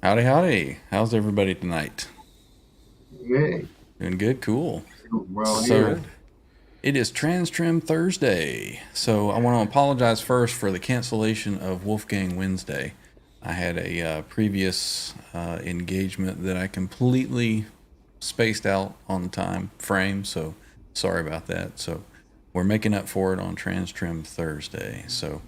Howdy, howdy. How's everybody tonight? Hey, Doing good? Cool. well So, here. Good. it is TransTrem Thursday. So, I want to apologize first for the cancellation of Wolfgang Wednesday. I had a previous engagement that I completely spaced out on the time frame. So, sorry about that. So, we're making up for it on TransTrem Thursday. So,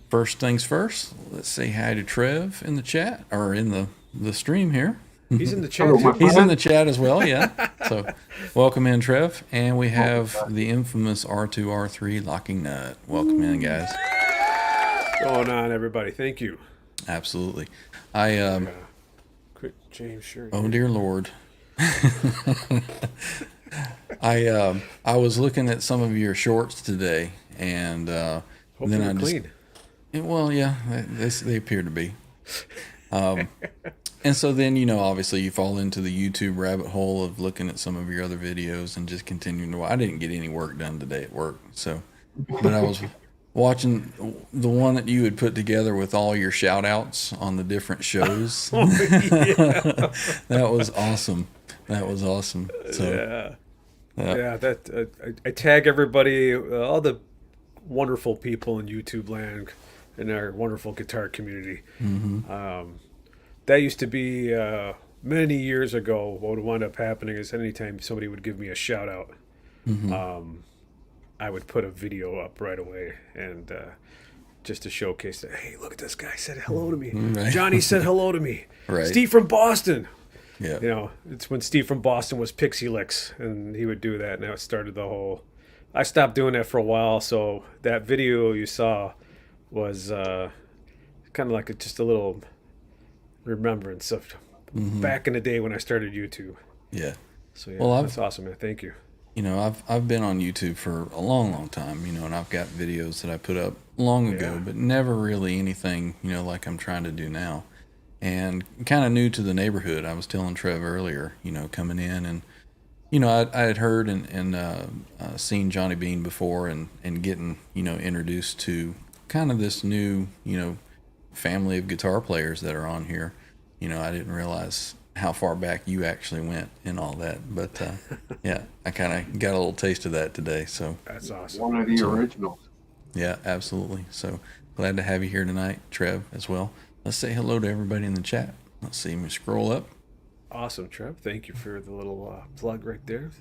first things first, let's say hi to Trev in the chat or in the stream here. He's in the Hello, chat my too. He's in friend. the chat as well, yeah. So, welcome in, Trev. And we have the infamous R2 R3 locking nut. Welcome in, guys. What's going on, everybody? Thank you. Absolutely. I Quick James shirt. oh dear Lord. I was looking at some of your shorts today, and Hope then they're I just clean. well, yeah, they appear to be. And so then, obviously you fall into the YouTube rabbit hole of looking at some of your other videos and just continuing to watch. I didn't get any work done today at work, but I was watching the one that you had put together with all your shout outs on the different shows. Oh, yeah. That was awesome. That was awesome. So, Yeah. Yeah. That I tag everybody, all the wonderful people in YouTube land and our wonderful guitar community. That used to be many years ago. What would wind up happening is anytime somebody would give me a shout out, I would put a video up right away and just to showcase that, hey, look at this guy said hello to me. Right. Johnny said hello to me. Right. Steve from Boston. yeah. It's when Steve from Boston was Pixie Licks, and he would do that, and that started the whole. I stopped doing that for a while, so that video you saw was kind of like just a little remembrance of back in the day when I started YouTube. Yeah. So yeah, Well, that's awesome, man. Thank you. I've been on YouTube for a long, long time, and I've got videos that I put up long ago, Yeah. but never really anything, like I'm trying to do now. And kind of new to the neighborhood. I was telling Trev earlier, coming in and, I had heard and seen Johnny Bean before and getting, introduced to kind of this new, family of guitar players that are on here. I didn't realize how far back you actually went and all that. But yeah, I kind of got a little taste of that today. So That's awesome. One of the originals. yeah, absolutely. So glad to have you here tonight, Trev, as well. Let's say hello to everybody in the chat. Let's see, let me scroll up. Awesome, Trev. Thank you for the little plug right there.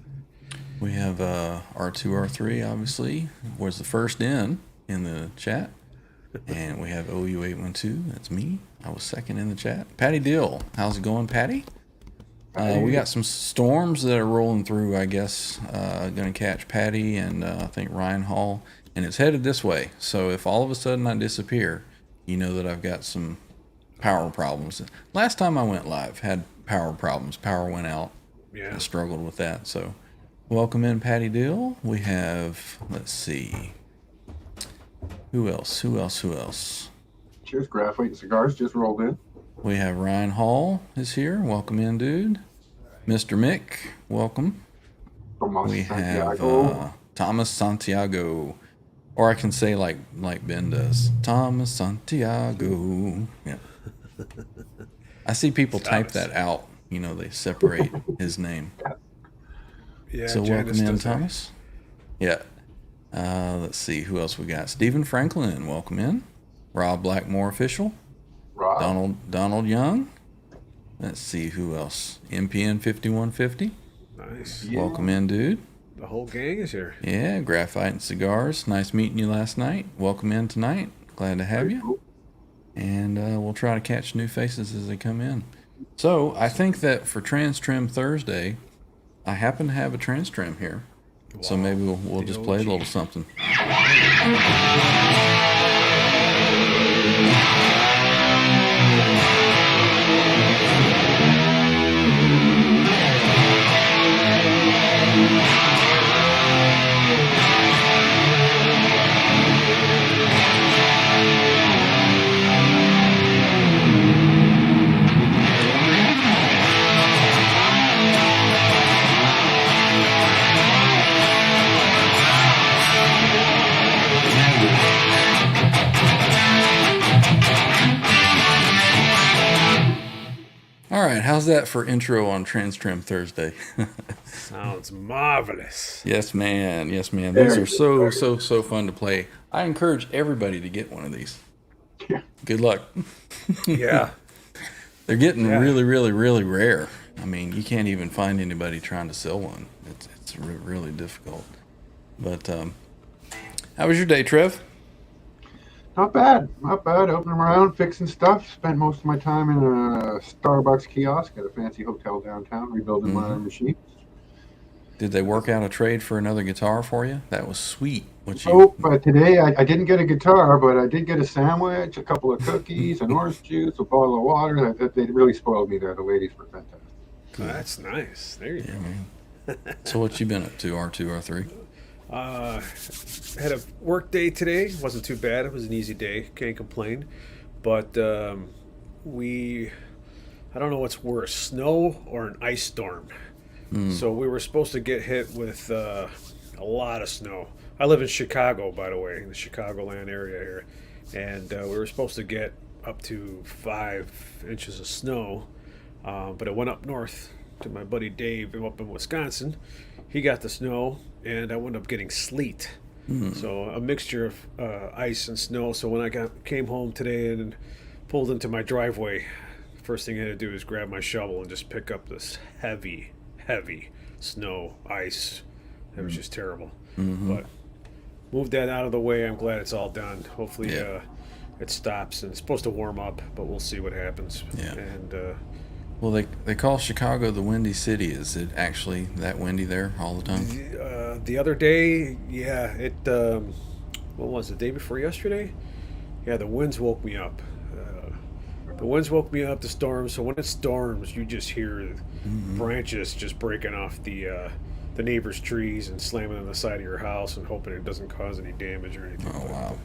We have R2, R3, obviously, was the first in the chat. And we have OU812, that's me. I was second in the chat. Patty Dill, how's it going, Patty? We got some storms that are rolling through, I guess. Going to catch Patty and I think Ryan Hall. And it's headed this way. So if all of a sudden I disappear, you know that I've got some power problems. Last time I went live, had power problems. Power went out. Yeah. I struggled with that. So welcome in, Patty Dill. We have, let's see. Who else? Cheers, Graphite and Cigars just rolled in. We have Ryan Hall is here. Welcome in, dude. Mr. Mick, welcome. From We have Santiago. Thomas Santiago. Or I can say like Ben does. Thomas Santiago. Yeah. I see people type Thomas. that out. They separate his name. Yeah. So welcome Janice in, does that. Thomas. Yeah. Let's see who else we got. Stephen Franklin, welcome in. Rob Blackmore official. Rob. Donald Young. Let's see who else. MPN 5150. Nice. Yeah. Welcome in, dude. The whole gang is here. Yeah, Graphite and Cigars. Nice meeting you last night. Welcome in tonight. Glad to have Very you. cool. And we'll try to catch new faces as they come in. So I think that for TransTrem Thursday, I happen to have a TransTrem here. So Wow. maybe we'll The just play a OG. little something. All right, how's that for intro on TransTrem Thursday? Sounds marvelous. Yes, man. Yes, man. These Very are good. so fun to play. I encourage everybody to get one of these. Yeah. Good luck. Yeah. They're getting Yeah. really rare. I mean, you can't even find anybody trying to sell one. It's really difficult. But how was your day, Trev? Not bad. Not bad. Opening around, fixing stuff. Spent most of my time in a Starbucks kiosk at a fancy hotel downtown, rebuilding my machine. Did they work out a trade for another guitar for you? That was sweet. What you? Oh, but today I didn't get a guitar, but I did get a sandwich, a couple of cookies, an orange juice, a bottle of water. They really spoiled me there. The ladies were fantastic. That's nice. There you Yeah, go. man. So what you been up to? R2, R3? Had a work day today. Wasn't too bad. It was an easy day. Can't complain. But I don't know what's worse, snow or an ice storm. So we were supposed to get hit with a lot of snow. I live in Chicago, by the way, in the Chicagoland area here. And we were supposed to get up to 5 inches of snow. But it went up north to my buddy Dave up in Wisconsin. He got the snow, and I wound up getting sleet. So a mixture of ice and snow. So when I came home today and pulled into my driveway, first thing I had to do is grab my shovel and just pick up this heavy snow, ice. It was just terrible. But moved that out of the way. I'm glad it's all done. Hopefully Yeah. it stops, and it's supposed to warm up, but we'll see what happens. Yeah. And Well, they call Chicago the Windy City. Is it actually that windy there all the time? the other day, yeah, it what was it, the day before yesterday? Yeah, the winds woke me up. The winds woke me up, the storms. So when it storms, you just hear branches just breaking off the neighbor's trees and slamming on the side of your house and hoping it doesn't cause any damage or anything. Oh, wow.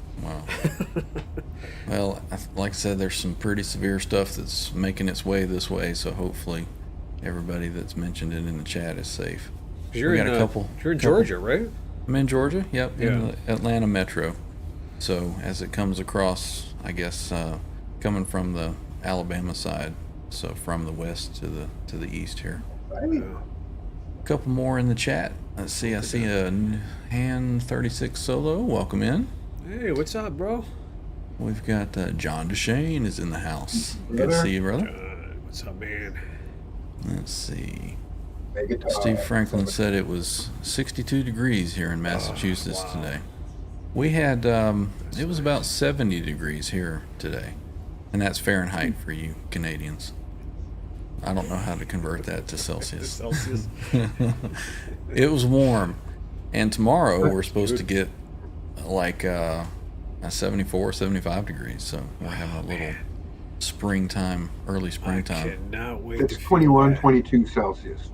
Well, like I said, there's some pretty severe stuff that's making its way this way, so hopefully everybody that's mentioned it in the chat is safe. 'Cause you're We in got a couple. You're in Georgia, right? I'm in Georgia, yep, in Yeah. the Atlanta metro. So as it comes across, I guess, coming from the Alabama side, so from the west to the east here. A couple more in the chat. Let's see. I see a hand 36 solo. Welcome in. Hey, what's up, bro? We've got John DeShane is in the house. Good to see you, brother. What's up, man? Let's see. Guitar. Steve Franklin said it was 62 degrees here in Massachusetts wow. today. We had it was about 70 degrees here today, and that's Fahrenheit for you Canadians. I don't know how to convert that to Celsius. Celsius. It was warm, and tomorrow we're supposed to get like 74, 75 degrees. So we're having a little springtime, early I springtime. cannot wait It's to feel 21, that. 22 Celsius.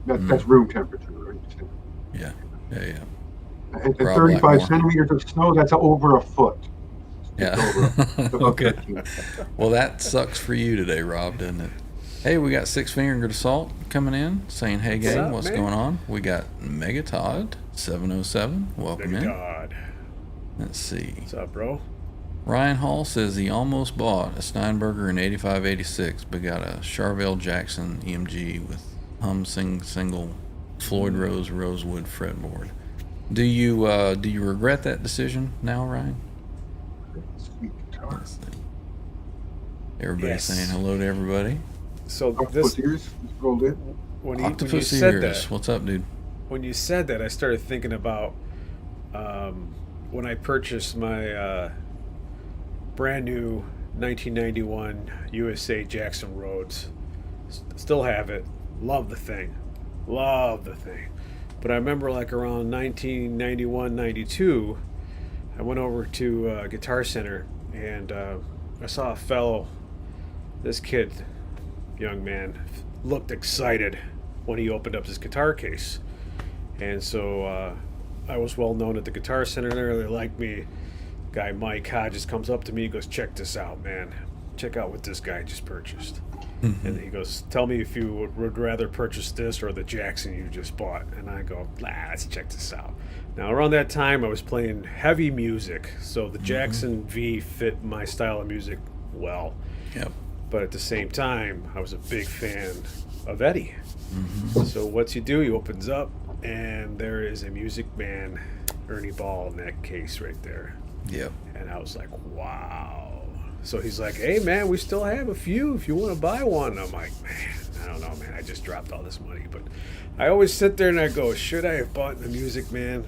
That's room temperature, right? Yeah. And Rob 35 Blackmore. centimeters of snow, that's over a foot. Yeah. Over Okay. 15. Well, that sucks for you today, Rob, doesn't it? Hey, we got Six Fingered Assault coming in, saying, "Hey, gang, up, what's man? going on?" We got Megatod 707. Welcome Big in. God. Let's see. What's up, bro? Ryan Hall says he almost bought a Steinberger in 8586, but got a Charvel Jackson EMG with single Floyd Rose Rosewood fretboard. Do you regret that decision now, Ryan? Sweet guitar. Let's see. Everybody's Yes. saying hello to everybody. So Octopus this ears just rolled in. when you Octopus said ears. that, What's up, dude? when you said that, I started thinking about when I purchased my brand new 1991 USA Jackson Rhodes. Still have it. Love the thing. But I remember like around 1991, 92, I went over to Guitar Center and I saw a fellow, this kid, young man, looked excited when he opened up his guitar case. And so I was well known at the Guitar Center there. They liked me. Guy Mike Hodges comes up to me and goes, "Check this out, man. Check out what this guy just purchased." And he goes, "Tell me if you would rather purchase this or the Jackson you just bought." And I go, let's check this out. Now, around that time, I was playing heavy music, so the Jackson V fit my style of music well. Yep. but at the same time, I was a big fan of Eddie. Mm-hmm. So what's he do? He opens up, and there is a Music Man Ernie Ball neck case right there. Yep. And I was like, wow. So he's like, hey, man, we still have a few if you want to buy one. I'm like, man, I don't know, man. I just dropped all this money. But I always sit there and I go, should I have bought the Music Man?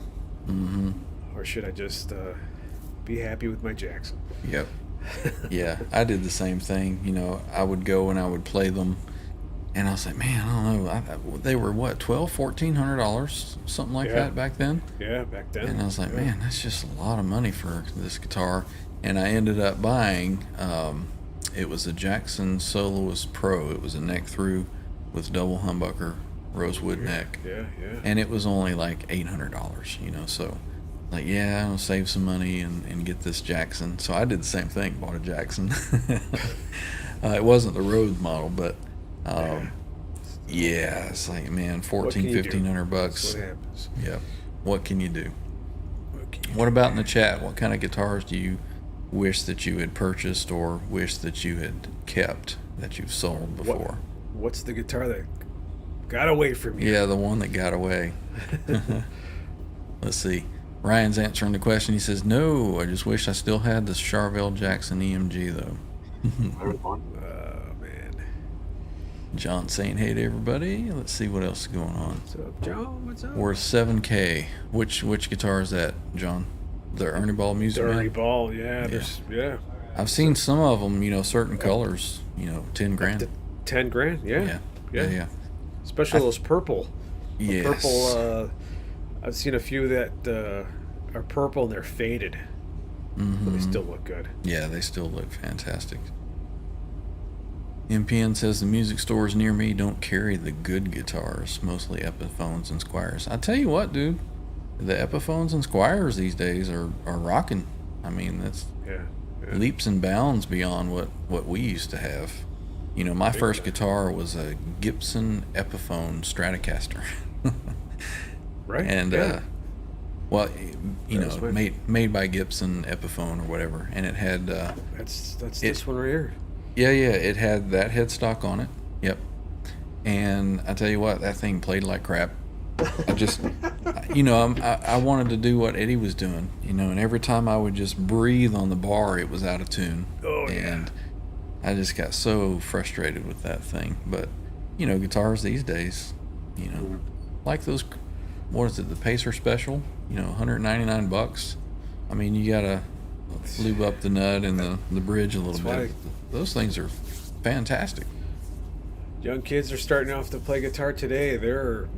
Mm-hmm. Or should I just be happy with my Jackson? Yep. Yeah, I did the same thing. You know, I would go and I would play them, and I was like, man, I don't know. They were what, $1,200, something like that back then. Yeah, back then. And I was like, man, that's just a lot of money for this guitar. And I ended up buying. It was a Jackson Soloist Pro. It was a neck through with double humbucker rosewood neck. Yeah. And it was only like $800. You know, so. Like, yeah, I'll save some money and get this Jackson. So I did the same thing, bought a Jackson. It wasn't the Rhodes model, but yeah, it's like, man, $1,400-$1,500 bucks. That's what happens. Yep. What can you do? What about in the chat? What kind of guitars do you wish that you had purchased or wish that you had kept that you've sold before? What's the guitar that got away from you? Yeah, the one that got away. Let's see. Ryan's answering the question. He says, no, I just wish I still had the Charvel Jackson EMG, though. That was fun. Oh, man. John saying, hey to everybody. Let's see what else is going on. What's up, John? What's up? Worth $7K. Which guitar is that, John? The Ernie Ball Music Ernie Man? Ball, yeah. I've seen some of them, you know, certain colors, you know, 10 grand. 10 grand, Yeah. Especially those purple. Yes. Purple, I've seen a few that are purple and they're faded. Mm-hmm. But they still look good. Yeah, they still look fantastic. MPN says the music stores near me don't carry the good guitars, mostly Epiphones and Squires. I tell you what, dude, the Epiphones and Squires these days are rocking. I mean, that's leaps and bounds beyond what we used to have. You know, my first guitar was a Gibson Epiphone Stratocaster. Right. And well, you know, made by Gibson Epiphone or whatever, and it had that's this one right here. Yeah, it had that headstock on it. Yep. And I tell you what, that thing played like crap. I just, you know, I wanted to do what Eddie was doing, you know, and every time I would just breathe on the bar, it was out of tune. Oh, and I just got so frustrated with that thing. But, you know, guitars these days, you know, like those, what is it, the Pacer Special, you know, $199. I mean, you gotta lube up the nut and the bridge a little bit. Those things are fantastic. Young kids are starting off to play guitar today. They're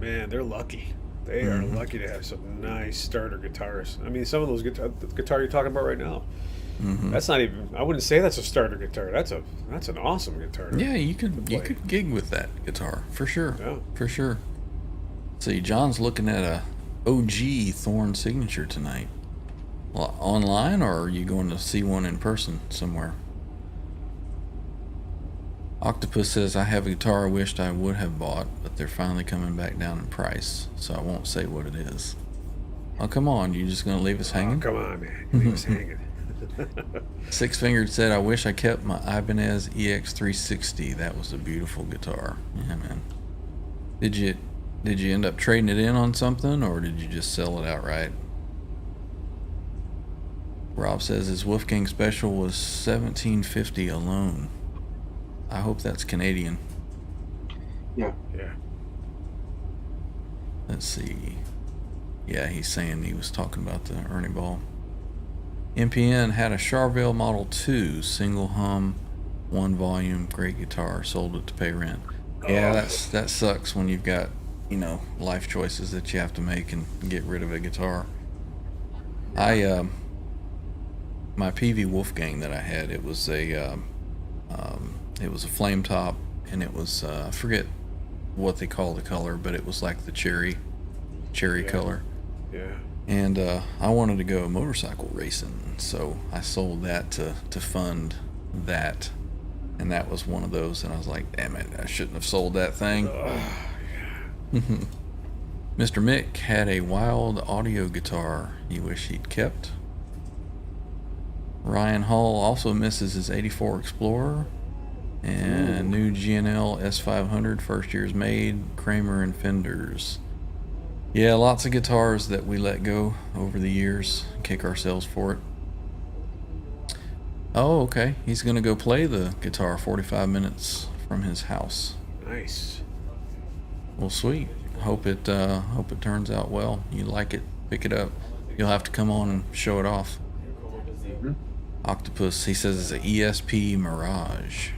lucky. They are lucky to have some nice starter guitars. I mean, some of those the guitar you're talking about right now. Mm-hmm. That's not even. I wouldn't say that's a starter guitar. That's an awesome guitar. Yeah, you could gig with that guitar for sure. Yeah. For sure. See, John's looking at a OG Thorn Signature tonight. Well, online, or are you going to see one in person somewhere? Octopus says, I have a guitar I wished I would have bought, but they're finally coming back down in price, so I won't say what it is. Oh, come on. You just going to leave us hanging? Oh, come on, man. Leave us hanging. Six Fingered said, I wish I kept my Ibanez EX360. That was a beautiful guitar. Yeah, man. Did you end up trading it in on something, or did you just sell it outright? Rob says his Wolfgang Special was $1,750 alone. I hope that's Canadian. Yeah. Let's see. Yeah, he's saying he was talking about the Ernie Ball. MPN had a Charvel Model 2 single hum, one volume, great guitar. Sold it to pay rent. Yeah, that sucks when you've got, you know, life choices that you have to make and get rid of a guitar. My PV Wolfgang that I had, it was a flame top, and it was I forget what they call the color, but it was like the cherry color. Yeah. And I wanted to go motorcycle racing, so I sold that to fund that, and that was one of those. And I was like, damn it, I shouldn't have sold that thing. Mr. Mick had a wild audio guitar he wished he'd kept. Ryan Hall also misses his '84 Explorer. And new GNL S500, first year's made, Kramer and Fenders. Yeah, lots of guitars that we let go over the years. Kick ourselves for it. Oh, okay. He's gonna go play the guitar 45 minutes from his house. Nice. Well, sweet. Hope it turns out well. You like it, pick it up. You'll have to come on and show it off. Mm-hmm. Octopus, he says it's an ESP Mirage.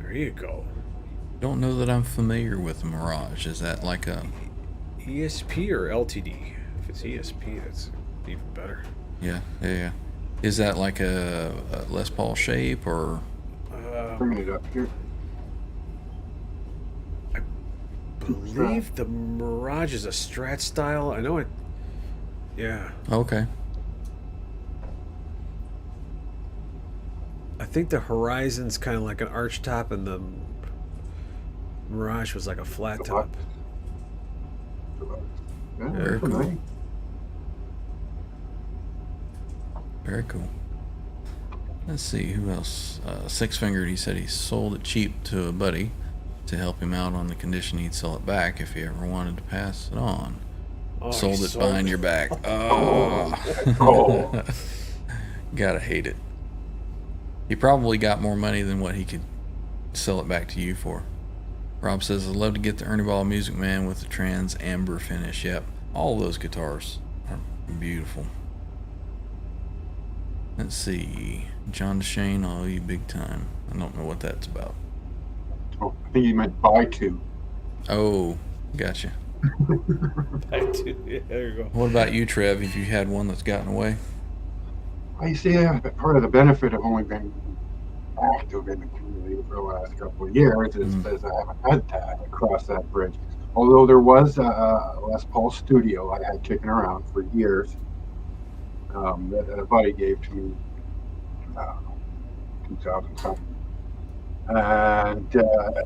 There you go. Don't know that I'm familiar with the Mirage. Is that like a... ESP or LTD? If it's ESP, that's even better. Yeah. Is that like a Les Paul shape or... Bringing it up here. I believe the Mirage is a Strat style. I know it. Yeah. Okay. I think the Horizon's kind of like an arch top, and the Mirage was like a flat top. Yeah, Very that's cool. nice. Very cool. Let's see, who else? Six Fingered, he said he sold it cheap to a buddy to help him out on the condition he'd sell it back if he ever wanted to pass it on. Oh, Sold he it behind your back. Oh. Gotta hate it. He probably got more money than what he could sell it back to you for. Rob says, I'd love to get the Ernie Ball Music Man with the trans amber finish. Yep, all those guitars are beautiful. Let's see. John DeShane, I owe you big time. I don't know what that's about. Oh, I think you meant buy two. Oh, gotcha. Yeah, there you go. What about you, Trev? Have you had one that's gotten away? I see part of the benefit of only being active in the community for the last couple of years is I haven't had to cross that bridge. Although there was a Les Paul studio I had kicking around for years that a buddy gave to me, 2007. And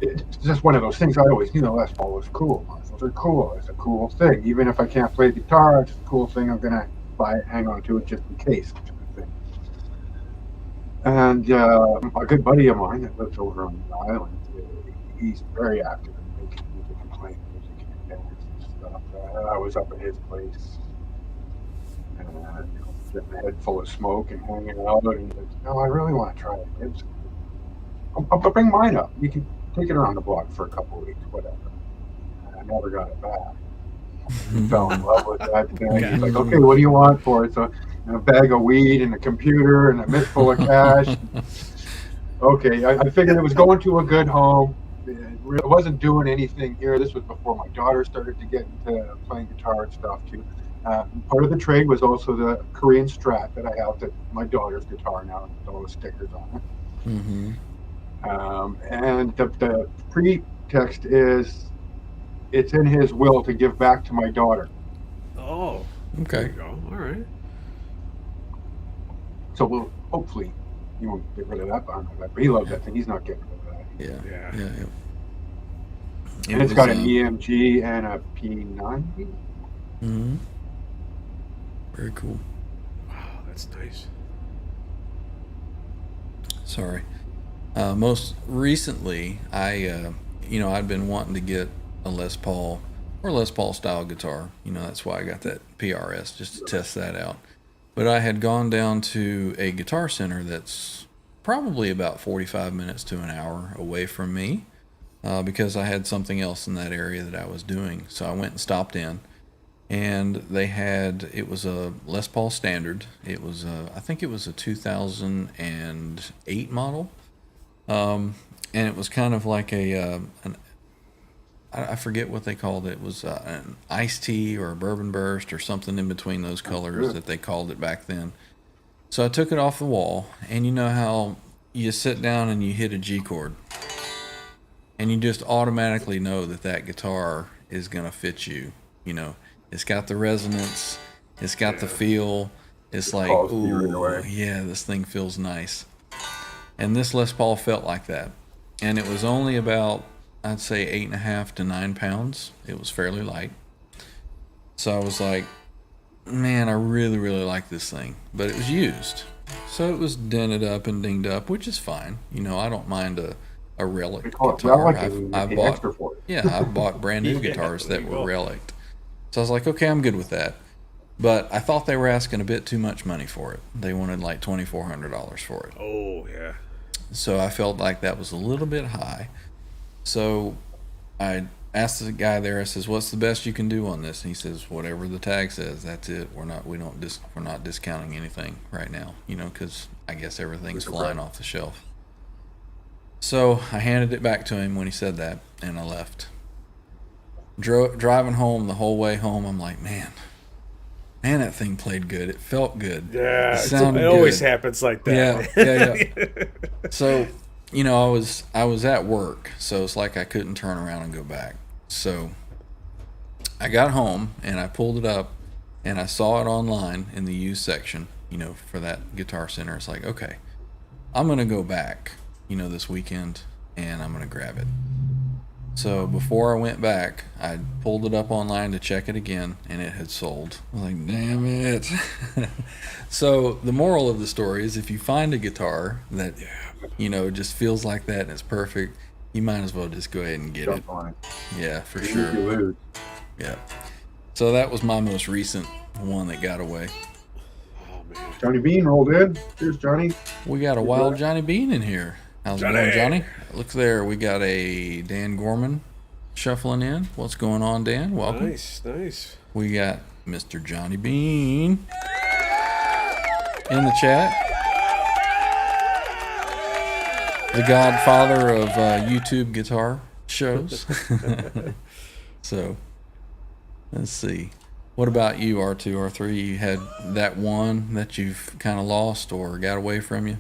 it's just one of those things I always knew Les Paul was cool. Those are cool. It's a cool thing. Even if I can't play the guitar, it's a cool thing. I'm going to hang on to it just in case. And a good buddy of mine that lives over on the island, he's very active in making music and playing music and bands and stuff. I was up at his place, and getting a head full of smoke and hanging out. And he said, "No, I really want to try it. I'll bring mine up. You can take it around the block for a couple of weeks, whatever." And I never got it back. He fell in love with that thing. He's like, "Okay, what do you want for it?" So, a bag of weed and a computer and a mitt full of cash. Okay, I figured it was going to a good home. It wasn't doing anything here. This was before my daughter started to get into playing guitar and stuff too. Part of the trade was also the Korean Strat that I have, that my daughter's guitar now with all the stickers on it. Mm-hmm. And the pretext is it's in his will to give back to my daughter. Oh, there Okay. you go. All right. So we'll hopefully he won't get rid of that behind my back. But he loves that thing. He's not getting rid of that. Yeah. Yeah. And it's got an EMG and a P90. Mm-hmm. Very cool. Wow, that's nice. Sorry. Most recently, I'd been wanting to get a Les Paul or Les Paul style guitar. That's why I got that PRS, just to test that out. But I had gone down to a guitar center that's probably about 45 minutes to an hour away from me because I had something else in that area that I was doing. So I went and stopped in, and it was a Les Paul Standard. It was, I think it was a 2008 model. And it was kind of like I forget what they called it. It was an iced tea or a bourbon burst or something in between those colors that they called it back then. So I took it off the wall, and you know how you sit down and you hit a G chord, and you just automatically know that guitar is going to fit you. It's got the resonance, it's got the feel. It's like, ooh, yeah, this thing feels nice. And this Les Paul felt like that. And it was only about, I'd say 8.5 to 9 pounds. It was fairly light. So I was like, man, I really, really like this thing. But it was used. So it was dented up and dinged up, which is fine. I don't mind a a relic They call it guitar. relic, and you I've pay bought extra for it. yeah, I've bought brand new Yeah, guitars there that you were go. relicked. So I was like, okay, I'm good with that. But I thought they were asking a bit too much money for it. They wanted like $2,400 for it. Oh yeah. So I felt like that was a little bit high. So I asked the guy there. I says, "What's the best you can do on this?" And he says, "Whatever the tag says. That's it. We're not discounting anything right now. Because I guess everything's flying off the shelf." So I handed it back to him when he said that, and I left. Driving home, the whole way home, I'm like, man, that thing played good. It felt good. Yeah, it sounded it always good. happens like that. Yeah. So, I was at work, so it's like I couldn't turn around and go back. So I got home and I pulled it up and I saw it online in the used section, for that Guitar Center. It's like, okay, I'm going to go back, this weekend and I'm going to grab it. So before I went back, I pulled it up online to check it again, and it had sold. I was like, damn it. So the moral of the story is if you find a guitar that, just feels like that and it's perfect, you might as well just go ahead and get it. Jump on it. Yeah, for Even sure. if you lose. Yeah. So that was my most recent one that got away. Oh man. Johnny Bean rolled in. Here's Johnny. We got a wild Johnny Bean in here. How's it going, Johnny. Johnny? Look there. We got a Dan Gorman shuffling in. What's going on, Dan? Welcome. Nice. We got Mr. Johnny Bean in the chat. The godfather of YouTube guitar shows. So, let's see. What about you, R2, R3? You had that one that you've kind of lost or got away from you?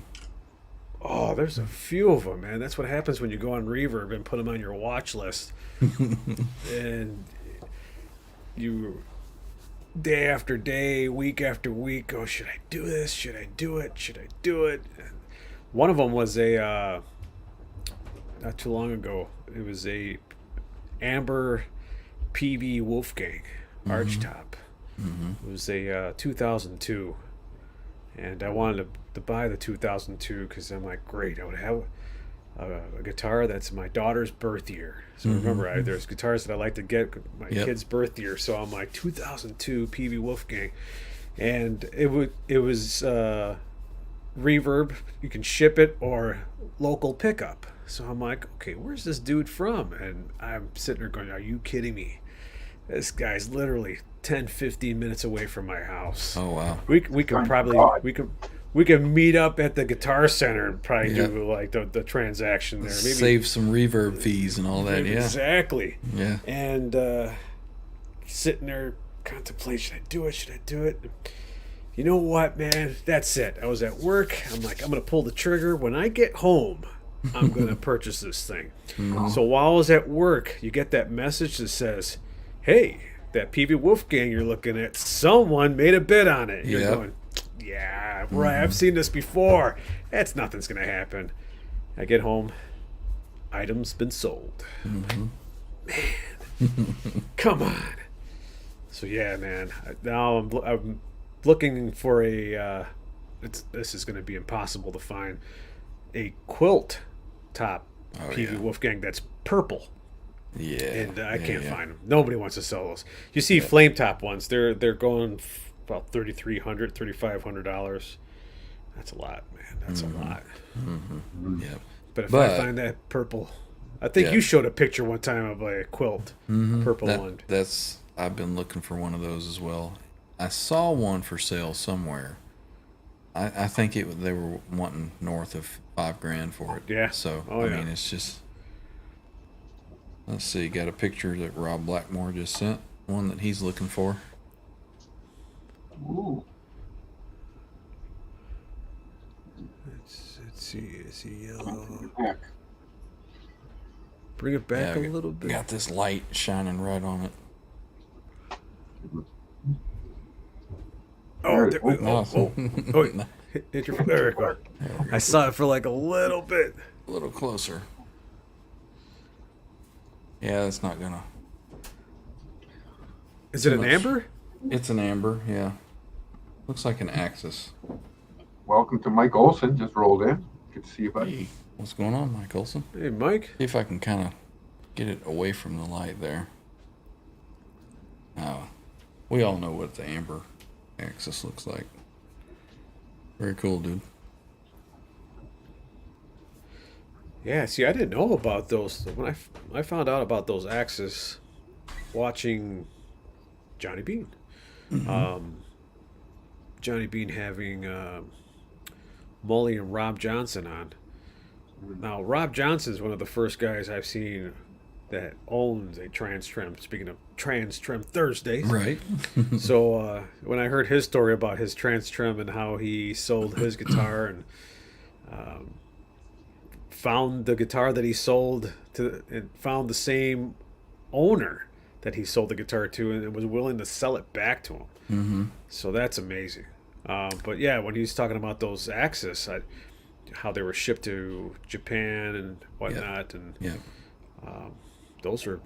Oh, there's a few of them, man. That's what happens when you go on Reverb and put them on your watch list. And you, day after day, week after week, go, should I do this? Should I do it? Should I do it? And one of them was not too long ago, it was a Amber PV Wolfgang archtop. It was a 2002. And I wanted to buy the 2002 because I'm like, great, I would have a guitar that's my daughter's birth year. So remember, there's guitars that I like to get my kid's birth year. So I'm like, 2002 PV Wolfgang. And it was Reverb. You can ship it or local pickup. So I'm like, okay, where's this dude from? And I'm sitting there going, are you kidding me? This guy's literally 10, 15 minutes away from my house. Oh, wow. We could probably we could meet up at the Guitar Center and probably do like the transaction there. Maybe save some reverb fees and all that. Yeah, exactly. Yeah. And sitting there contemplating, should I do it? Should I do it? You know what, man? That's it. I was at work. I'm like, I'm gonna pull the trigger. When I get home, I'm gonna purchase this thing. So while I was at work, you get that message that says, hey, that PV Wolfgang you're looking at, someone made a bid on it. You're going, yeah, right, I've seen this before. That's nothing's going to happen. I get home, item's been sold. Man, come on. So yeah, man, now I'm looking for a, this is going to be impossible to find, a quilt top PV Wolfgang that's purple. Yeah, and I can't find them. Nobody wants to sell those. You see flame top ones, they're going about $3,300, $3,500. That's a lot, man. That's a lot. Yep. But if I find that purple, I think you showed a picture one time of a quilt, purple one. I've been looking for one of those as well. I saw one for sale somewhere. I think they were wanting north of $5,000 for it. Yeah. So I mean, it's just. Let's see, got a picture that Rob Blackmore just sent, one that he's looking for. Ooh. Let's see, is he yellow? Back. Bring it back a little bit. Got this light shining right on it. Oh, hit your, there we go. I saw it for like a little bit. A little closer. Yeah, that's not gonna. Is it an amber? It's an amber, yeah. Looks like an Axis. Welcome to Mike Olson. Just rolled in. Good to see you, buddy. Hey, what's going on, Mike Olson? Hey, Mike. See if I can kind of get it away from the light there. We all know what the amber axis looks like. Very cool, dude. Yeah, see, I didn't know about those. When I found out about those axes watching Johnny Bean. Johnny Bean having Mully and Rob Johnson on. Now, Rob Johnson's one of the first guys I've seen that owns a TransTrem. Speaking of TransTrem Thursdays. Right. So when I heard his story about his TransTrem and how he sold his guitar and found the guitar that he sold to, and found the same owner that he sold the guitar to, and was willing to sell it back to him. Mm-hmm. So that's amazing. But yeah, when he was talking about those Axis, how they were shipped to Japan and whatnot, and those are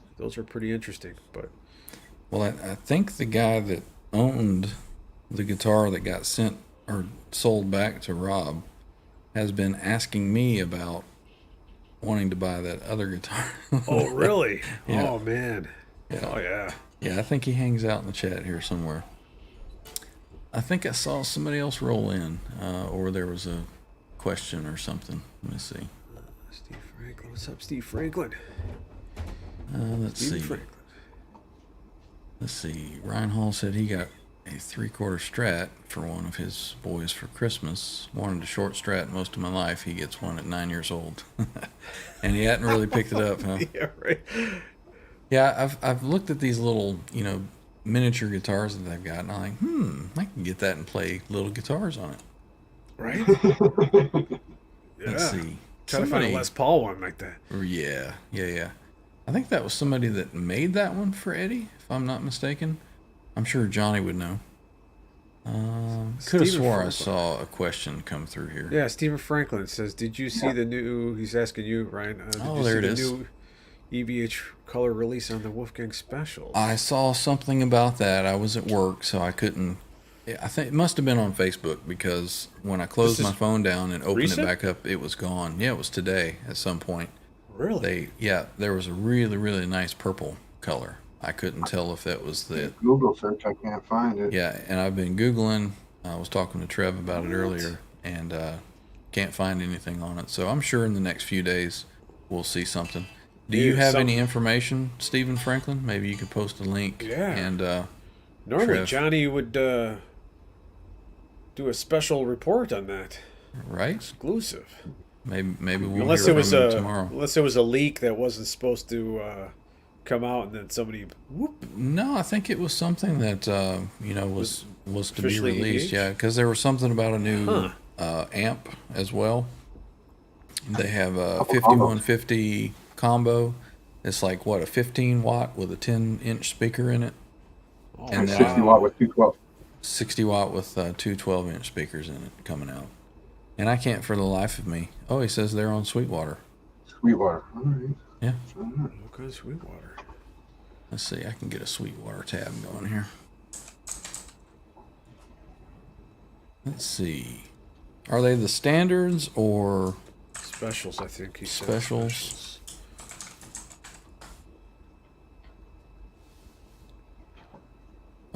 pretty interesting. But well, I think the guy that owned the guitar that got sent or sold back to Rob has been asking me about wanting to buy that other guitar. oh, really? Yeah. Oh man. Yeah. Oh yeah. Yeah, I think he hangs out in the chat here somewhere. I think I saw somebody else roll in, or there was a question or something. Let me see. Steve Franklin. What's up, Steve Franklin? Let's Steve see. Franklin. Let's see. Ryan Hall said he got a 3/4 Strat for one of his boys for Christmas. Wanted a short Strat most of my life. He gets one at 9 years old, and he hadn't really picked it up, huh? Yeah, right. Yeah, I've looked at these little, miniature guitars that they've got, and I'm like, I can get that and play little guitars on it. Right? Yeah. Let's see. Try to find a Les Paul one like that. Yeah. I think that was somebody that made that one for Eddie, if I'm not mistaken. I'm sure Johnny would know. Could have swore I saw a question come through here. Yeah, Stephen Franklin says, "Did you see the new?" He's asking you, Ryan. Did you there see it the is. new EVH color release on the Wolfgang Specials? I saw something about that. I was at work, so I couldn't. I think it must have been on Facebook, because when I closed my phone down and opened recent? it back up, it was gone. Yeah, it was today at some point. Really? There was a really, really nice purple color. I couldn't tell if that was the. Google search, I can't find it. Yeah, and I've been Googling. I was talking to Trev about it earlier, and can't find anything on it. So I'm sure in the next few days we'll see something. Do you have any information, Stephen Franklin? Maybe you could post a link. Yeah. And Normally Trev. Johnny would do a special report on that. Right? Exclusive. Maybe we'll Unless hear it was from him tomorrow. unless it was a leak that wasn't supposed to come out, and then somebody whoop. No, I think it was something that was to be officially released. engaged? Yeah, because there was something about a new amp as well. They have a 5150 combo. It's like a 15 watt with a 10-inch speaker in it, Oh, and then 60 watt with 212. 60 watt with two 12-inch speakers in it coming out. And I can't for the life of me. Oh, he says they're on Sweetwater. Sweetwater. All right. Yeah. Okay, Sweetwater. Let's see. I can get a Sweetwater tab going here. Let's see. Are they the standards or Specials, I think he said. specials?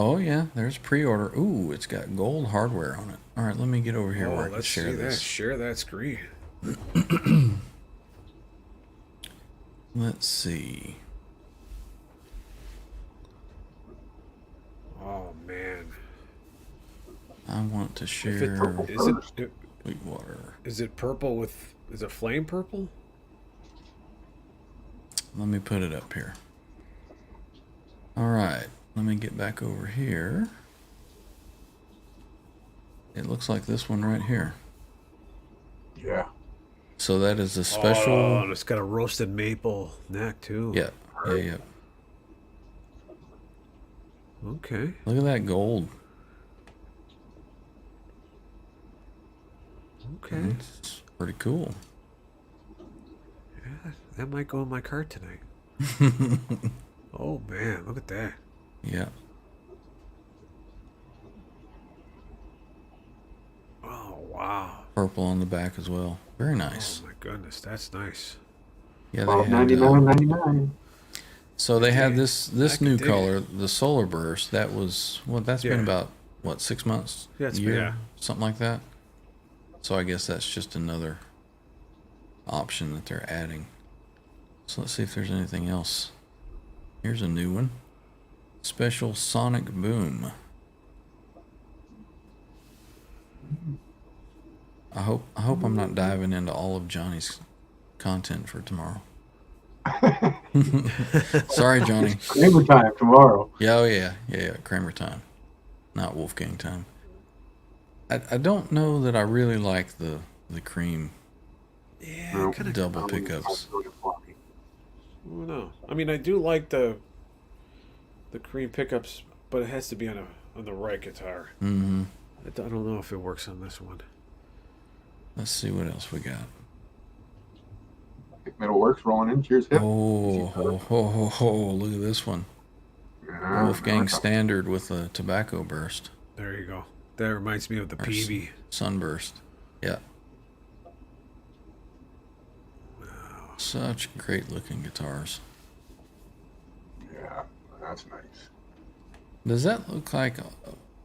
Oh yeah, there's pre-order. Ooh, it's got gold hardware on it. All right, let me get over here where I can Let's share see this. that. Share that screen. Let's see. Oh man. I want to If share Sweetwater. is it purple with? Is it flame purple? Let me put it up here. All right, let me get back over here. It looks like this one right here. Yeah. So that is a special. Oh, and it's got a roasted maple neck too. Yeah. Okay. Look at that gold. Okay. It's pretty cool. Yeah, that might go in my cart tonight. Oh man, look at that. Yeah. Oh wow. purple on the back as well. Very nice. Oh my goodness, that's nice. Yeah, they had. $12.99.99. So they had this I can new dig it. color, the Solar Burst. That was that's been Yeah. about what, 6 months, Yeah, it's- year, yeah. something like that. So I guess that's just another option that they're adding. So let's see if there's anything else. Here's a new one. Special Sonic Boom. I hope I'm not diving into all of Johnny's content for tomorrow. Sorry, Johnny. Kramer time tomorrow. Yeah, oh yeah, Kramer time, not Wolfgang time. I don't know that I really like the cream Yeah, No. kind of. double pickups. No, I mean I do like the cream pickups, but it has to be on the right guitar. Mm-hmm. I don't know if it works on this one. Let's see what else we got. Metalworks rolling in. Cheers, hip. Oh, look at this one. Yeah, Wolfgang no, Standard with a tobacco burst. There you go. That reminds me of the Or PV. Sunburst. Yeah. Such great looking guitars. Yeah, that's nice. Does that look like...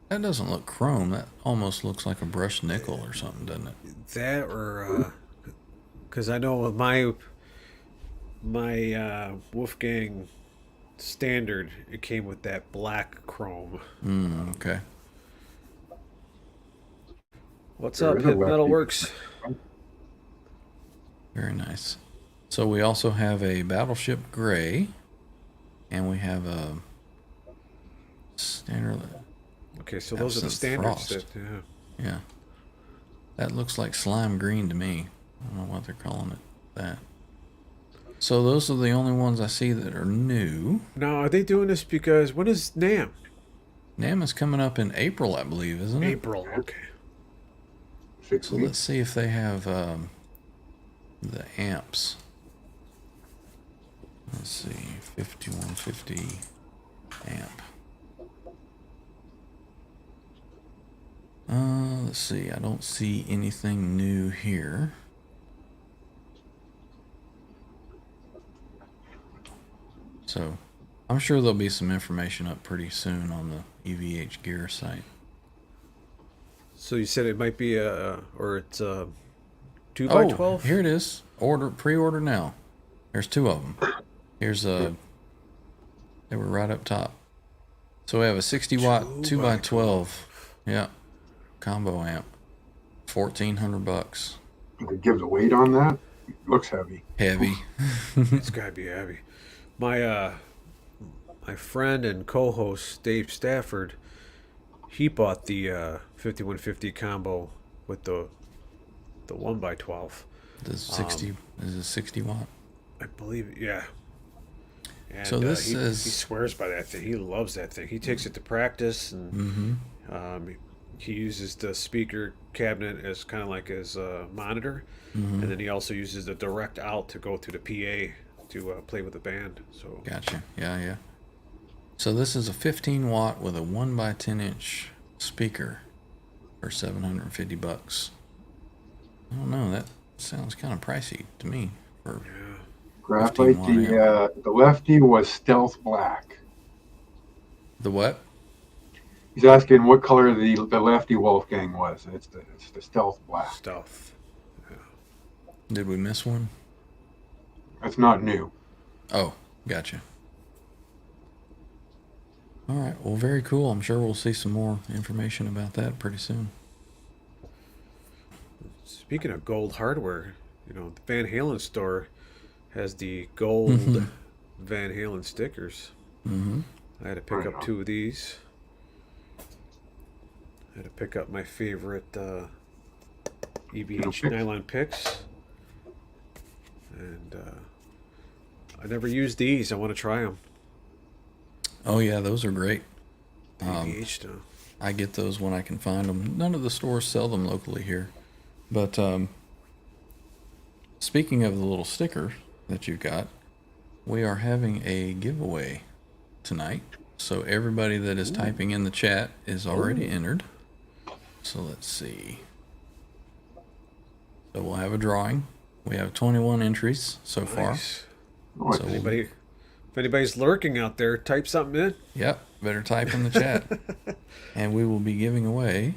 that doesn't look chrome. That almost looks like a brushed nickel or something, doesn't it? That or because I know with my Wolfgang Standard, it came with that black chrome. Okay. What's There up, is a Hip lefty. Metalworks? Very nice. So we also have a Battleship Gray, and we have a standard. Okay, so those are the Absinthe standards. Frost. Yeah. Yeah, that looks like slime green to me. I don't know what they're calling it. That. So those are the only ones I see that are new. Now, are they doing this because when is NAMM? NAMM is coming up in April, I believe, isn't it? April. Okay. 6 So weeks. let's see if they have the amps. Let's see, 5150 amp. Let's see, I don't see anything new here. So I'm sure there'll be some information up pretty soon on the EVH Gear site. So you said it might be or it's 2x12? Oh, here it is. Pre-order now. There's two of them. Here's they were right up top. So we have a 60 watt 2x12. Yeah. Combo amp. $1,400. To give the weight on that, it looks heavy. Heavy. It's gotta be heavy. My friend and co-host Dave Stafford, he bought the 5150 combo with the 1x12. The 60 is a 60 watt. I believe, yeah. And So this he is- swears by that thing. He loves that thing. He takes it to practice, and he uses the speaker cabinet as kind of like his monitor, and then he also uses the direct out to go to the PA to play with the band. So Gotcha. Yeah. So this is a 15 watt with a 1x10 speaker for $750. I don't know. That sounds kind of pricey to me. For Graphite, 15 the lefty was stealth black. the what? He's asking what color the lefty Wolfgang was. It's the stealth black. stealth. Did we miss one? That's not new. Oh, gotcha. All right. Well, very cool. I'm sure we'll see some more information about that pretty soon. Speaking of gold hardware, the Van Halen store has the gold Van Halen stickers. Mm-hmm. I had to pick up 2 of these. I had to pick up my favorite EVH picks. nylon picks. And I never used these. I want to try them. Oh yeah, those are great. EVH stuff. I get those when I can find them. None of the stores sell them locally here. But speaking of the little sticker that you've got, we are having a giveaway tonight. So everybody that is typing in the chat is already entered. So let's see. So we'll have a drawing. We have 21 entries so far. Nice. Nice. So Anybody, if anybody's lurking out there, type something in. Yep, better type in the chat. And we will be giving away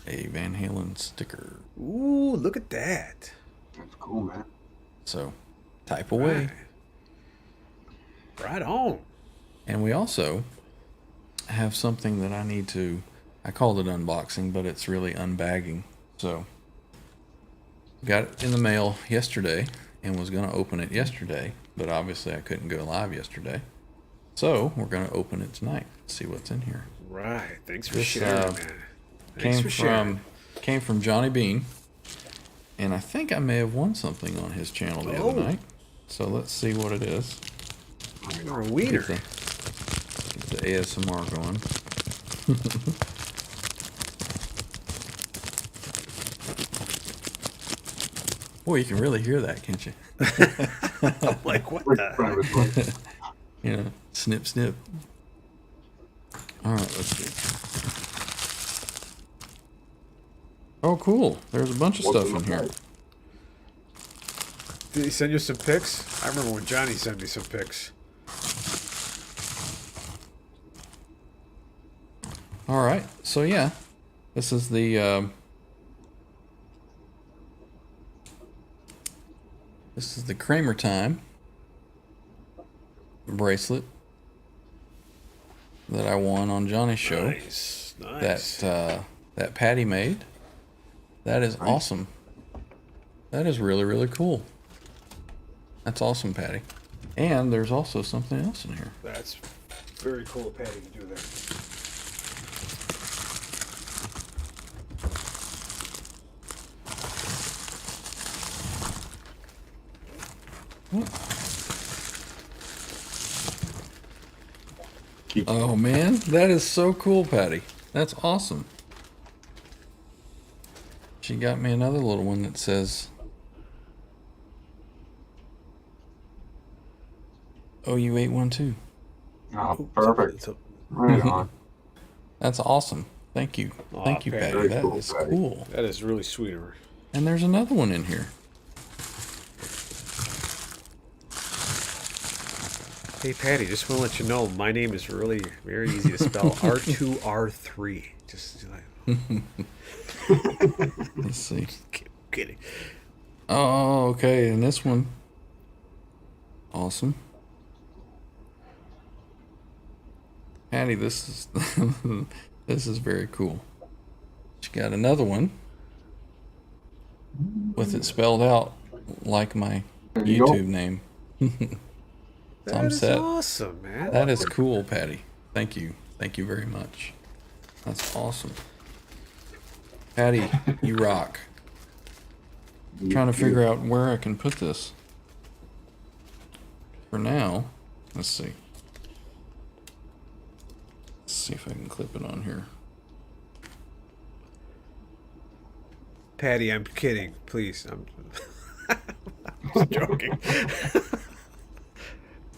a Van Halen sticker. Ooh, look at that. That's cool, man. So type away. Right on. And we also have something that I called it unboxing, but it's really unbagging. So got it in the mail yesterday and was going to open it yesterday, but obviously I couldn't go live yesterday. So we're going to open it tonight, see what's in here. Right. Thanks for This, sharing, man. Thanks for sharing. Came from Johnny Bean, and I think I may have won something on his channel the other night. So let's see what it is. You're a wiener. Get the ASMR going. Boy, you can really hear that, can't you? I'm like, what the? You know, snip, snip. All right, let's see. Oh, cool. There's a bunch of stuff in here. Did he send you some pics? I remember when Johnny sent me some pics. All right, so yeah, this is the Kramer Time bracelet that I won on Johnny's show. Nice, nice. That Patty made. That is awesome. That is really, really cool. That's awesome, Patty. And there's also something else in here. That's very cool of Patty to do that. Oh man, that is so cool, Patty. That's awesome. She got me another little one that says OU812. Oh, perfect. Right on. That's awesome. Thank you. Aw, Thank you, Patty. Patty. Very That cool, is Patty. cool. That is really sweet of her. And there's another one in here. Hey, Patty, just want to let you know my name is really very easy to spell. R2R3. Just like, Let's see. kidding. Oh, okay. And this one. Awesome. Patty, this is this is very cool. She got another one with it spelled out like my There you go. YouTube name. So That I'm is set. awesome, man. That is cool, Patty. Thank you. Thank you very much. That's awesome. Patty, you rock. I'm trying to figure out where I can put this. For now, let's see. Let's see if I can clip it on here. Patty, I'm kidding. Please, I'm just joking.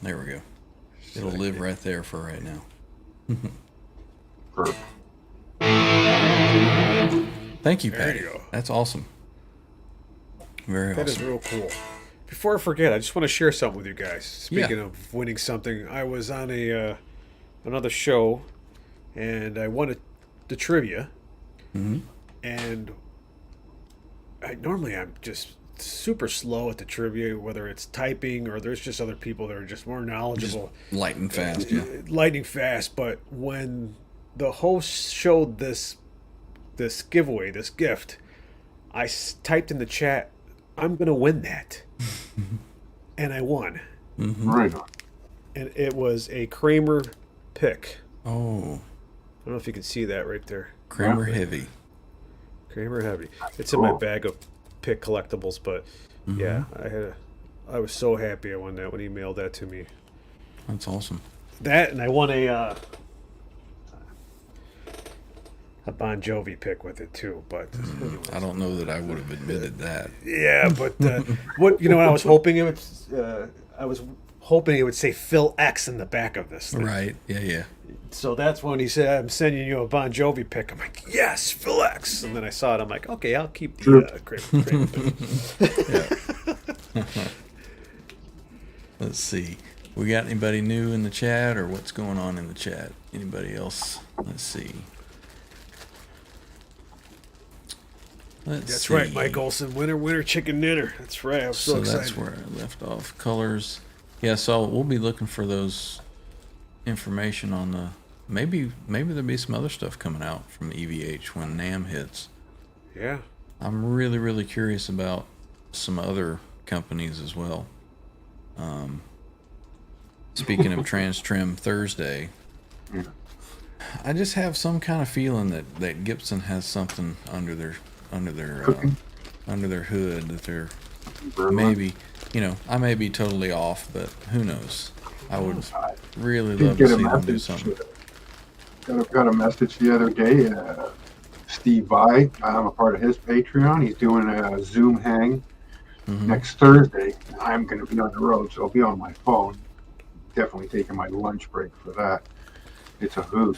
There we go. It'll live right there for right now. Perfect. Thank you, There Patty. you go. That's awesome. Very That is awesome. real cool. Before I forget, I just want to share something with you guys. Speaking Yeah. of winning something, I was on another show, and I won the trivia. Mhm. And normally I'm just super slow at the trivia, whether it's typing or there's just other people that are just more knowledgeable. Light and fast, yeah. Lightning fast. But when the host showed this giveaway, this gift, I typed in the chat, "I'm gonna win that," and I won. Right on. And it was a Kramer pick. Oh, I don't know if you can see that right there. Kramer Yeah. Heavy. Kramer Heavy. It's in my Cool. bag of pick collectibles, but yeah, I was so happy I won that when he mailed that to me. That's awesome. That, and I won a Bon Jovi pick with it too. But anyways. I don't know that I would have admitted that. Yeah, but what I was hoping it was, I was hoping it would say Phil X in the back of this thing. Right. Yeah. Yeah. So that's when he said, "I'm sending you a Bon Jovi pic." I'm like, "Yes, Phil X." And then I saw it. I'm like, "Okay, I'll keep the Yeah. Let's see. We got anybody new in the chat, or what's going on in the chat? Anybody else? Let's see. That's right, Mike Olson. Winner, chicken dinner. That's right. I was so excited. That's where I left off. Colors. Yeah, so we'll be looking for those information on the... Maybe there'll be some other stuff coming out from EVH when NAMM hits. Yeah. I'm really, really curious about some other companies as well. Speaking of TransTrem Thursday, I just have some kind of feeling that Gibson has something under their hood that they're maybe, I may be totally off, but who knows? I would really love to see them do something. Got a message the other day. Steve Vai, I'm a part of his Patreon. He's doing a Zoom hang next Thursday. I'm going to be on the road, so I'll be on my phone. Definitely taking my lunch break for that. It's a hoot.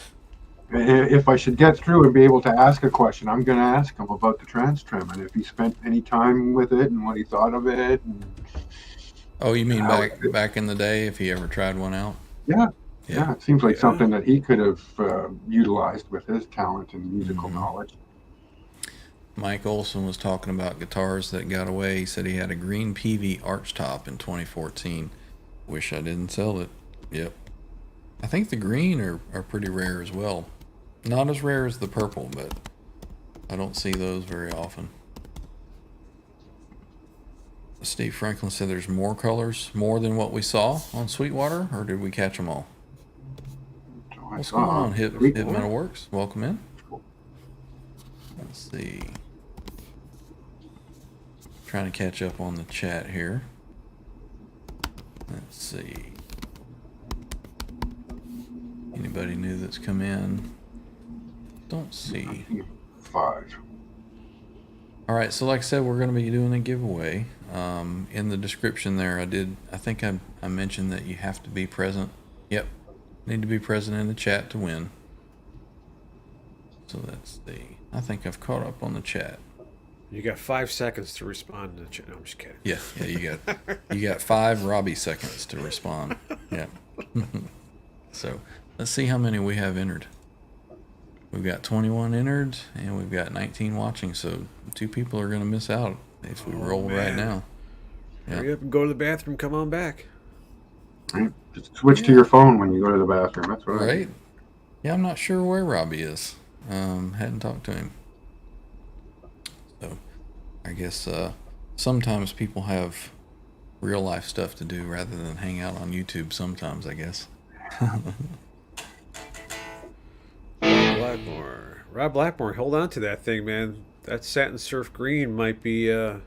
If I should get through and be able to ask a question, I'm going to ask him about the TransTrem and if he spent any time with it and what he thought of it. Oh, you mean back in the day, if he ever tried one out? Yeah. It seems like something that he could have utilized with his talent and musical knowledge. Mike Olson was talking about guitars that got away. He said he had a green PV archtop in 2014. Wish I didn't sell it. Yep. I think the green are pretty rare as well. Not as rare as the purple, but I don't see those very often. Steve Franklin said there's more colors, more than what we saw on Sweetwater, or did we catch them all? What's going on, Hit Metal Works? Welcome in. Let's see. Trying to catch up on the chat here. Let's see. Anybody new that's come in? Don't see. 5. All right, so like I said, we're going to be doing a giveaway. In the description there, I think I mentioned that you have to be present. Yep, need to be present in the chat to win. So I think I've caught up on the chat. You got 5 seconds to respond to the chat. No, I'm just kidding. Yeah, you got 5 Robbie seconds to respond. Yeah. So let's see how many we have entered. We've got 21 entered, and we've got 19 watching, so 2 people are going to miss out if we roll right now. Yeah. Hurry up and go to the bathroom, come on back. Just switch to your phone when you go to the bathroom. That's what right. Yeah, I'm not sure where Robbie is. Hadn't talked to him. So I guess sometimes people have real life stuff to do rather than hang out on YouTube sometimes, I guess. Rob Blackmore, hold on to that thing, man. That satin surf green might be one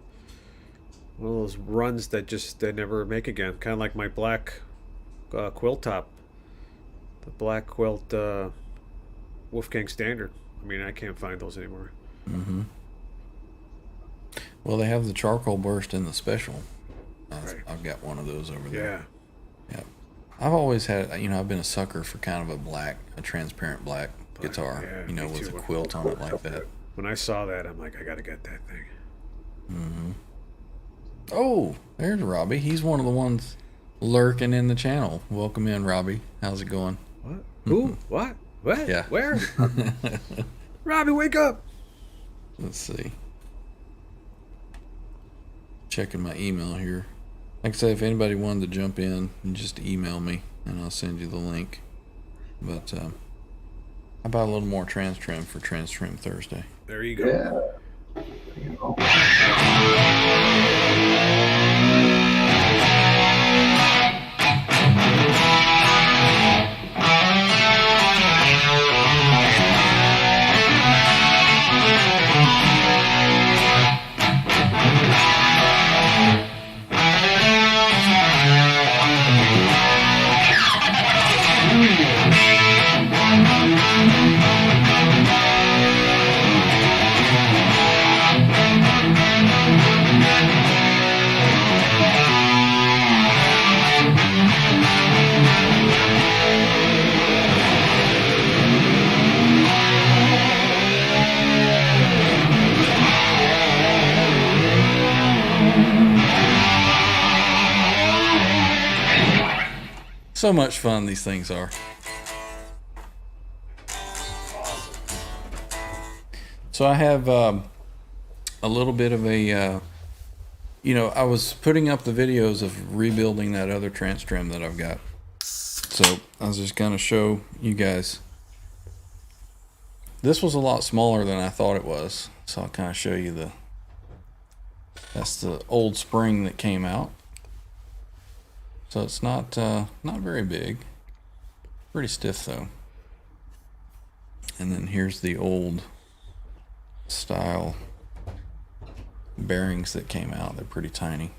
of those runs that they never make again. Kind of like my black quilt top, the black quilt Wolfgang Standard. I mean, I can't find those anymore. Well, they have the charcoal burst in the special. Right. I've got one of those over there. Yeah. I've always had, I've been a sucker for kind of a transparent black guitar, with a quilt on it like that. When I saw that, I'm like, I gotta get that thing. Oh, there's Robbie. He's one of the ones lurking in the channel. Welcome in, Robbie. How's it going? What? Who? What? What? Yeah. Where? Robbie, wake up! Let's see. Checking my email here. Like I say, if anybody wanted to jump in, just email me and I'll send you the link. But how about a little more TransTrem for TransTrem Thursday? There you go. Yeah. There you go. So much fun these things are. So I have a little bit of a, I was putting up the videos of rebuilding that other TransTrem that I've got. So I was just going to show you guys. This was a lot smaller than I thought it was. So I'll kind of show you that's the old spring that came out. So it's not very big. Pretty stiff though. And then here's the old style bearings that came out. They're pretty tiny.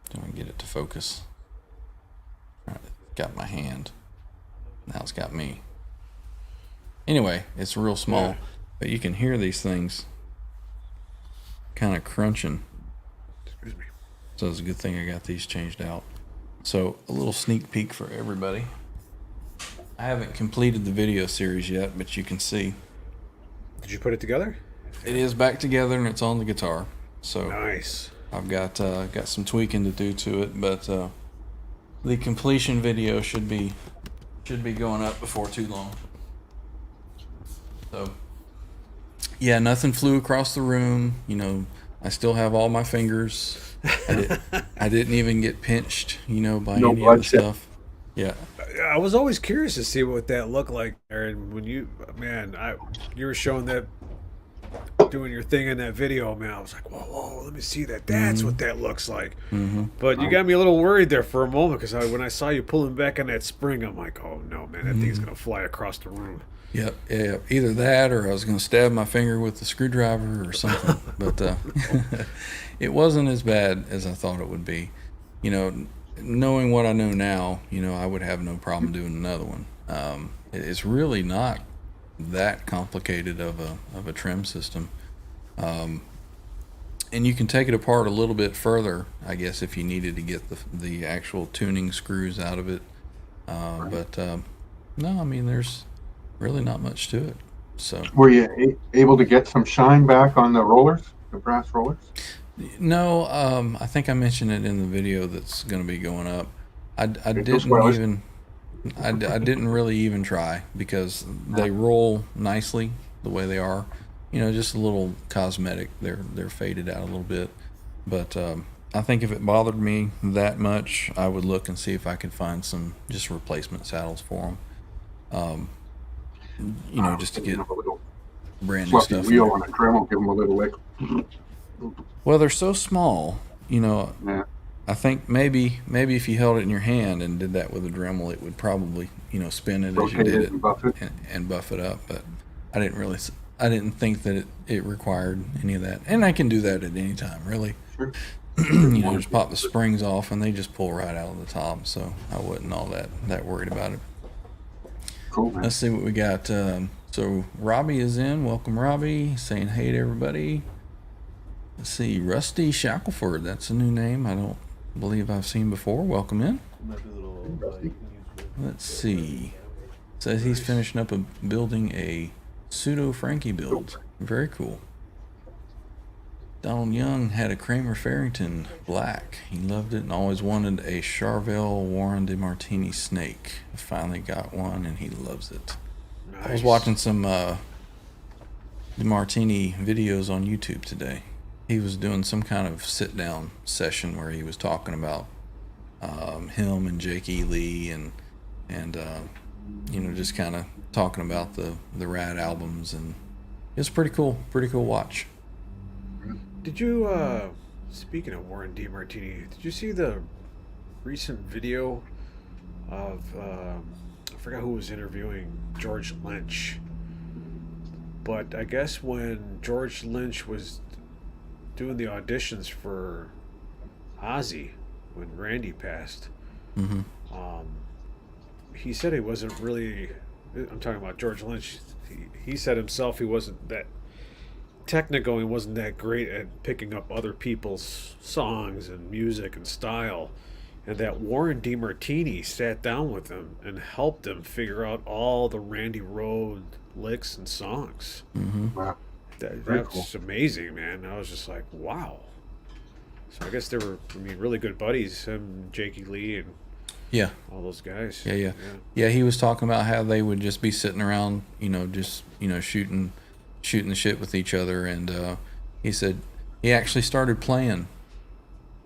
Do I get it to focus? All right, got my hand. Now it's got me. Anyway, it's real small, but you can hear these things kind of crunching. Excuse me. So it's a good thing I got these changed out. So a little sneak peek for everybody. I haven't completed the video series yet, but you can see. Did you put it together? It is back together and it's on the guitar. So Nice. I've got some tweaking to do to it, but the completion video should be going up before too long. So yeah, nothing flew across the room. I still have all my fingers. I didn't even get pinched, by No any of the bloodshed. stuff. Yeah. I was always curious to see what that looked like there, and when you were showing that, doing your thing in that video, man, I was like, whoa, let me see that. That's what that looks like. But you got me a little worried there for a moment, because when I saw you pulling back on that spring, I'm like, oh no, man, that thing's gonna fly across the room. Yep. Yeah. Either that, or I was going to stab my finger with the screwdriver or something. But it wasn't as bad as I thought it would be. Knowing what I know now, I would have no problem doing another one. It's really not that complicated of a trim system. And you can take it apart a little bit further, I guess, if you needed to get the actual tuning screws out of it. But no, I mean, there's really not much to it. So Were you able to get some shine back on the rollers, the brass rollers? no, I think I mentioned it in the video that's going to be going up. I didn't really even try, because they roll nicely the way they are. Just a little cosmetic. They're faded out a little bit, but I think if it bothered me that much, I would look and see if I could find some just replacement saddles for them. Just to get a little brand new fluffy stuff. wheel on a Dremel, give them a little lick. Well, they're so small, Yeah. I think maybe if you held it in your hand and did that with a Dremel, it would probably, spin it as you Rotate did it it and buff it. and buff it up. But I didn't think that it required any of that. And I can do that at any time, really. Sure. Just pop the springs off and they just pull right out of the top. So I wasn't all that worried about it. Cool, man. Let's see what we got. So Robbie is in. Welcome, Robbie. Saying hey to everybody. Let's see. Rusty Shackelford. That's a new name. I don't believe I've seen before. Welcome in. Let's see. Says he's finishing up building a pseudo Frankie build. Very cool. Donald Young had a Kramer Farrington black. He loved it and always wanted a Charvel Warren DeMartini snake. Finally got one and he loves it. Nice. I was watching some DeMartini videos on YouTube today. He was doing some kind of sit-down session where he was talking about him and Jake E. Lee and just kind of talking about the Rad albums, and it's pretty cool watch. Did you, speaking of Warren DeMartini, did you see the recent video of, I forgot who was interviewing George Lynch, but I guess when George Lynch was doing the auditions for Ozzy, when Randy passed, he said he wasn't really, I'm talking about George Lynch, he said himself he wasn't that technical, he wasn't that great at picking up other people's songs and music and style, and that Warren DeMartini sat down with him and helped him figure out all the Randy Road licks and songs. Wow. That's Very cool. amazing, man. I was just like, wow. So I guess they were, really good buddies. Him, Jakey Lee, and Yeah, all those guys. yeah. He was talking about how they would just be sitting around, just shooting the shit with each other, and he said he actually started playing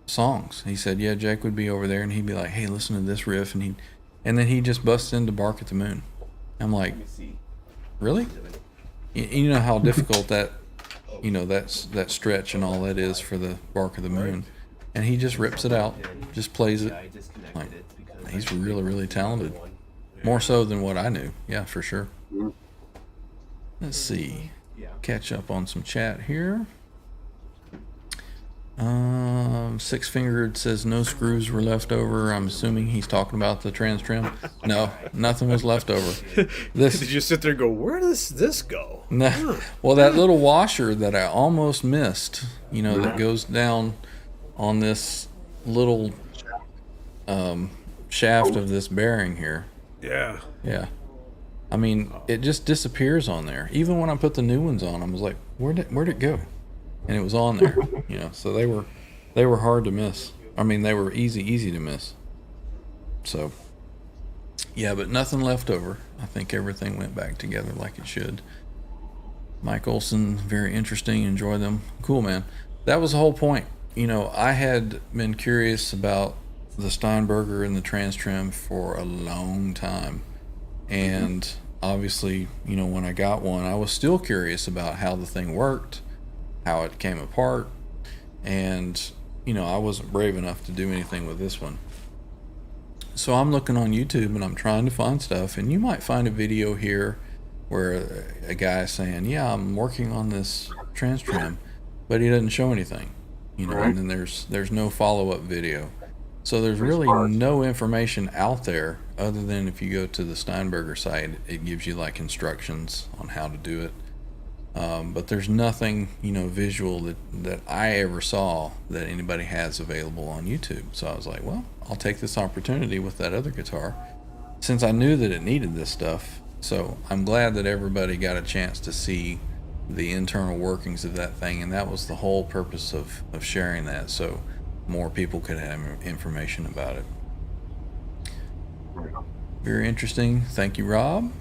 songs. He said, yeah, Jake would be over there, and he'd be like, hey, listen to this riff, and then he just busts into Bark at the Moon. I'm like, really? You know how difficult that, that stretch and all that is for the Bark of the Moon, and he just rips it out, just plays it. Like, he's really, really talented. More so than what I knew. Yeah, for sure. Let's see. Catch up on some chat here. Six Fingered says no screws were left over. I'm assuming he's talking about the TransTrem. No, nothing was left over. Did you sit there and go, where does this go? No. Well, that little washer that I almost missed, that goes down on this little shaft of this bearing here. Yeah. Yeah. I mean, it just disappears on there. Even when I put the new ones on, I was like, where'd it go? And it was on there. So they were hard to miss. I mean, they were easy to miss. So yeah, but nothing left over. I think everything went back together like it should. Mike Olson, very interesting. Enjoy them. Cool, man. That was the whole point. I had been curious about the Steinberger and the TransTrem for a long time. And obviously, when I got one, I was still curious about how the thing worked, how it came apart. And, I wasn't brave enough to do anything with this one. So I'm looking on YouTube and I'm trying to find stuff. And you might find a video here where a guy is saying, yeah, I'm working on this TransTrem, but he doesn't show anything, and then there's no follow-up video. So there's really no information out there other than if you go to the Steinberger site, it gives you like instructions on how to do it. But there's nothing, visual that I ever saw that anybody has available on YouTube. So I was like, well, I'll take this opportunity with that other guitar since I knew that it needed this stuff. So I'm glad that everybody got a chance to see the internal workings of that thing. And that was the whole purpose of sharing that. So more people could have information about it. Very interesting. Thank you, Rob.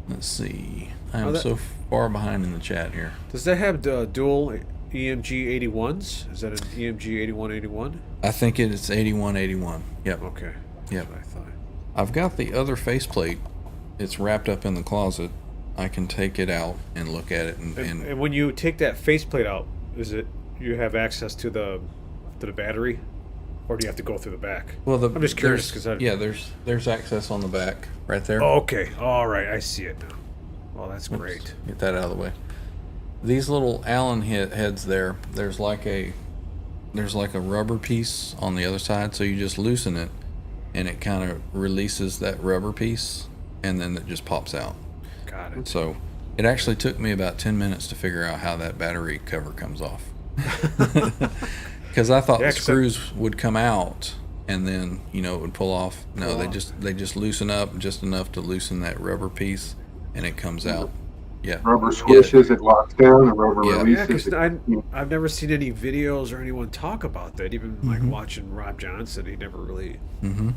Let's see. I am so far behind in the chat here. Does that have dual EMG 81s? Is that an EMG 8181? I think it's 8181. Yep. Okay. Yep. That's what I thought. I've got the other faceplate. It's wrapped up in the closet. I can take it out and look at it. And when you take that faceplate out, is it you have access to the battery, or do you have to go through the back? Well, I'm just curious because there's access on the back right there. Oh, okay. All right. I see it now. Oh, that's great. Get that out of the way. These little Allen heads there. There's like a rubber piece on the other side, so you just loosen it, and it kind of releases that rubber piece, and then it just pops out. Got it. So it actually took me about 10 minutes to figure out how that battery cover comes off. Because I thought the screws would come out and then it would pull off. No, they just loosen up just enough to loosen that rubber piece, and it comes out. Yeah. Rubber squishes, it locks down, the rubber releases. Yeah, because I've never seen any videos or anyone talk about that. Even like watching Rob Johnson, he never really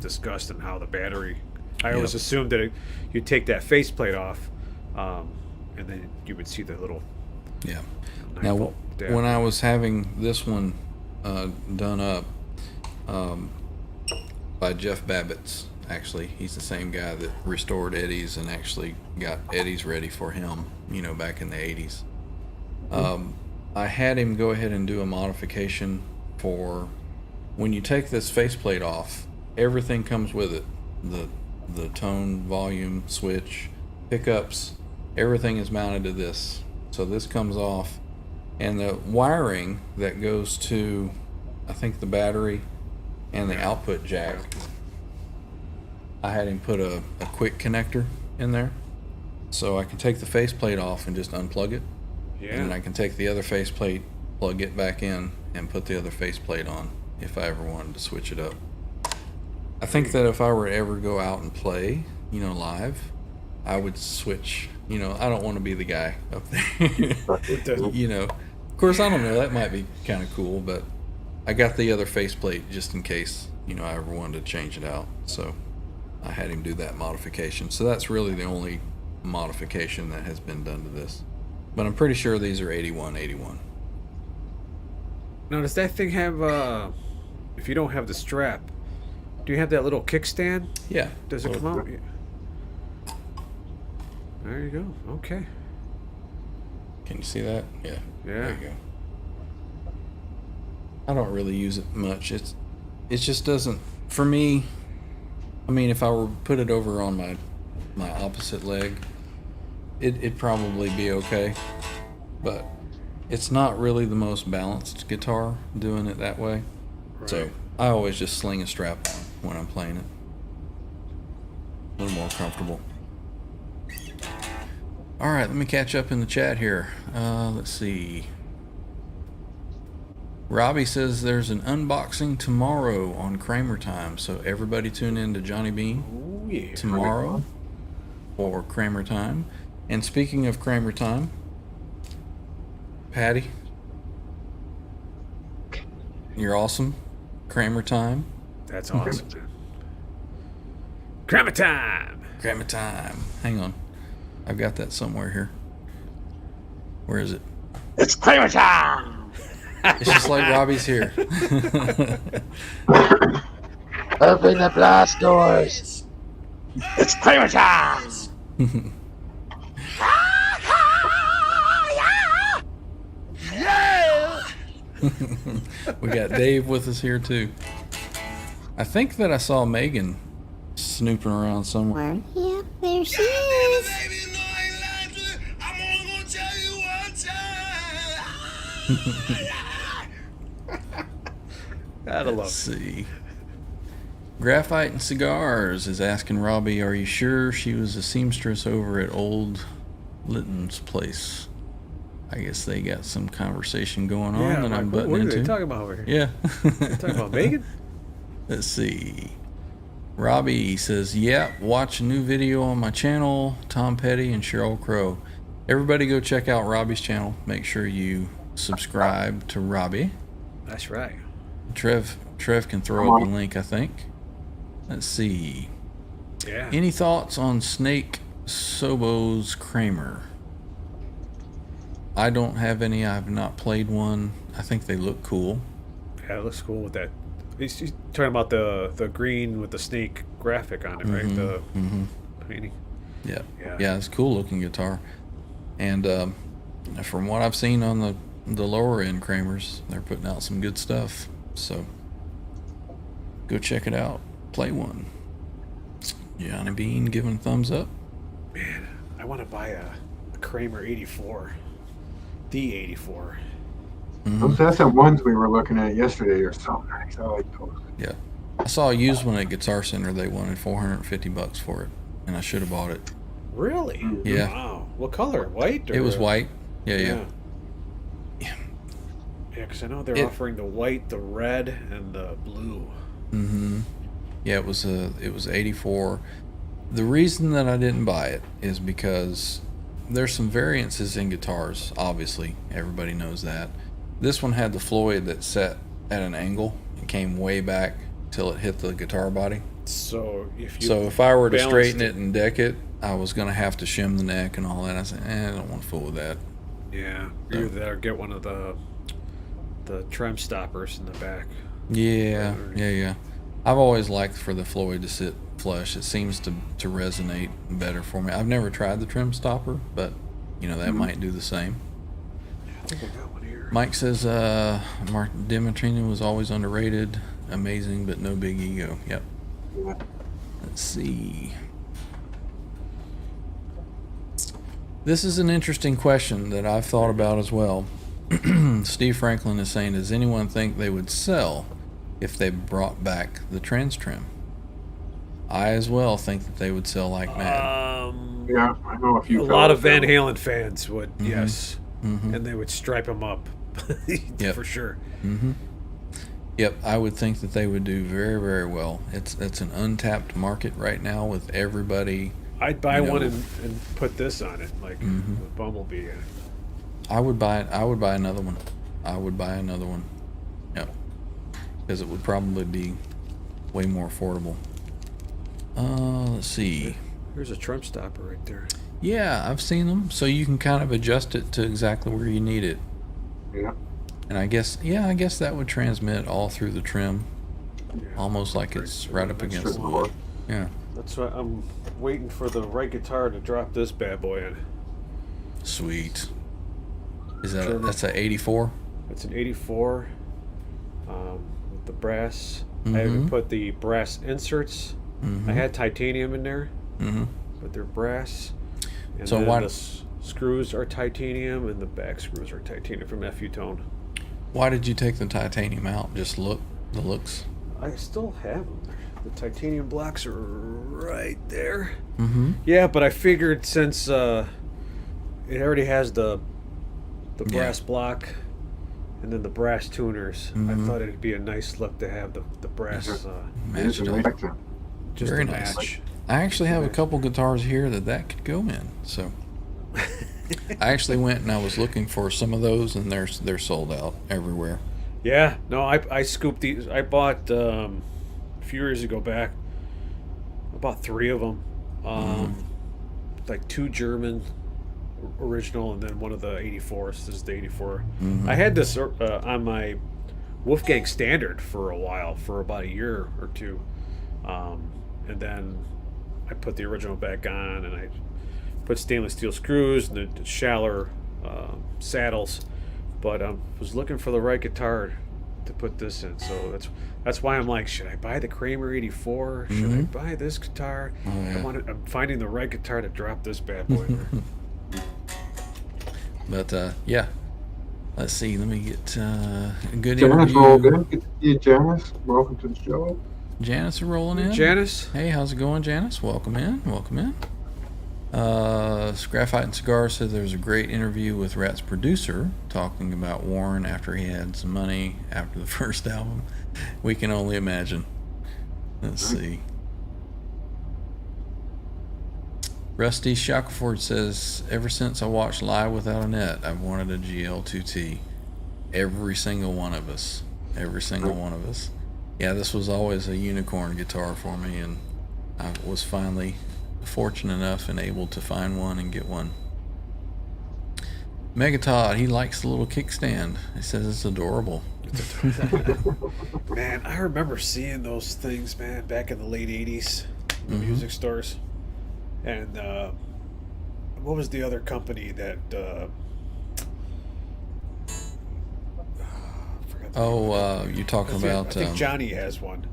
discussed on how the battery. I always assumed that you take that faceplate off, and then you would see the little. Yeah. Now, when I was having this one done up by Jeff Babbitt's, actually, he's the same guy that restored Eddie's and actually got Eddie's ready for him, back in the 80s. I had him go ahead and do a modification for when you take this faceplate off, everything comes with it. The tone, volume, switch, pickups, everything is mounted to this. So this comes off, and the wiring that goes to, I think, the battery and the output jack, I had him put a quick connector in there, so I can take the faceplate off and just unplug it. Yeah. And then I can take the other faceplate, plug it back in, and put the other faceplate on if I ever wanted to switch it up. I think that if I were to ever go out and play, live, I would switch. I don't want to be the guy up there. Of course, I don't know. That might be kind of cool, but I got the other faceplate just in case, I ever wanted to change it out. So I had him do that modification. So that's really the only modification that has been done to this. But I'm pretty sure these are 81. Now, does that thing have, if you don't have the strap, do you have that little kickstand? Yeah. Does it come out? There you go. Okay. Can you see that? Yeah. Yeah. There you go. I don't really use it much. It just doesn't, for me. I mean, if I were to put it over on my opposite leg, it'd probably be okay. But it's not really the most balanced guitar doing it that way. Right. So I always just sling a strap on when I'm playing it. A little more comfortable. All right, let me catch up in the chat here. Let's see. Robbie says there's an unboxing tomorrow on Kramer Time, so everybody tune in to Johnny Bean Oh, yeah. tomorrow for Kramer Time. And speaking of Kramer Time, Patty, you're awesome. Kramer Time. That's awesome. Kramer time! Kramer Time. Hang on. I've got that somewhere here. Where is it? It's Kramer time! It's just like Robbie's here. Open the blast doors! It's Kramer time! We got Dave with us here too. I think that I saw Megan snooping around somewhere. Yeah, there she is. Gotta love Let's see. Graphite and Cigars is asking Robbie, are you sure she was a seamstress over at Old Litton's place? I guess they got some conversation going on that I'm butting what are into. they talking about over here? Yeah. Talking about Megan? Let's see. Robbie says, yeah, watch a new video on my channel, Tom Petty and Cheryl Crow. Everybody go check out Robbie's channel. Make sure you subscribe to Robbie. That's right. Trev can throw up a link, I think. Let's see. Yeah. Any thoughts on Snake Sobo's Kramer? I don't have any. I've not played one. I think they look cool. Yeah, it looks cool with that. He's talking about the green with the snake graphic on it, right? The painting. Yeah. Yeah. Yeah, it's a cool looking guitar. And from what I've seen on the lower end Kramers, they're putting out some good stuff. So go check it out. Play one. Johnny Bean giving a thumbs up. Man, I want to buy a Kramer 84. The 84. Those SM1s we were looking at yesterday are so nice. I like those. Yeah. I saw a used one at Guitar Center. They wanted $450 for it, and I should have bought it. Really? Yeah. Wow. What color? White? Or It was white. Yeah. Yeah, because I know they're offering the white, the red, and the blue. Yeah, it was 84. The reason that I didn't buy it is because there's some variances in guitars, obviously. Everybody knows that. This one had the Floyd that set at an angle and came way back till it hit the guitar body. So if I were to balanced straighten it and deck it, I was going to have to shim the neck and all that. I said, I don't want to fool with that. Yeah. Either that or get one of the trem stoppers in the back. Yeah. I've always liked for the Floyd to sit flush. It seems to resonate better for me. I've never tried the trim stopper, but that might do the same. I think I got one here. Mike says Mark Dimitrino was always underrated, amazing, but no big ego. Yep. Yeah. Let's see. This is an interesting question that I've thought about as well. Steve Franklin is saying, does anyone think they would sell if they brought back the TransTrem? I as well think that they would sell like mad. Yeah, I know a few. A lot of fellas Van that- Halen fans would, yes. And they would stripe them up. Yep. For sure. Yep, I would think that they would do very, very well. It's an untapped market right now with everybody. I'd buy You know. one and put this on it, like with Bumblebee. I would buy another one. Yep. because it would probably be way more affordable. Let's see. Here's a Trem stopper right there. Yeah, I've seen them. So you can kind of adjust it to exactly where you need it. Yeah. And I guess that would transmit all through the trim, almost like it's right up against the wood. Yeah. That's why I'm waiting for the right guitar to drop this bad boy in. Sweet. That's a 84? It's an 84 with the brass. Mm-hmm. I haven't put the brass inserts. Mm-hmm. I had titanium in there, Mm-hmm. but they're brass. And So then why- the screws are titanium, and the back screws are titanium from FU Tone. Why did you take the titanium out? Just the looks? I still have them. The titanium blocks are right there. Mm-hmm. Yeah, but I figured since it already has the brass block and then the brass tuners, I Mhm. thought it'd be a nice look to have the brass It is Matched a up. nice sound. just Very to nice. match. I actually have a couple guitars here that could go in. So I actually went and I was looking for some of those, and they're sold out everywhere. Yeah, no, I scooped these. I bought a few years ago back. I bought 3 of them, like 2 German original, and then one of the 84s. This is the 84. Mhm. I had this on my Wolfgang Standard for a while, for about a year or two, and then I put the original back on, and I put stainless steel screws and the shallower saddles. But I was looking for the right guitar to put this in, so that's why I'm like, should I buy the Kramer 84? Should I buy this guitar? Oh, yeah. I'm finding the right guitar to drop this bad boy in there. But yeah, let's see. Let me get a good Janice rolled interview. in. Good to see you, Janice. Welcome to the show. Janice are rolling in. Janice? Hey, how's it going, Janice? Welcome in. Welcome in. Graphite and Cigar said there was a great interview with Rat's producer talking about Warren after he had some money after the first album. We can only imagine. Let's see. Rusty Shackelford says, ever since I watched Live Without a Net, I've wanted a GL2T. Every single one of us. Every single one of us. Yeah, this was always a unicorn guitar for me, and I was finally fortunate enough and able to find one and get one. Megatod, he likes the little kickstand. He says it's adorable. Man, I remember seeing those things, man, back in the late 80s in the music stores. And what was the other company that You're talking about... I think Johnny has one.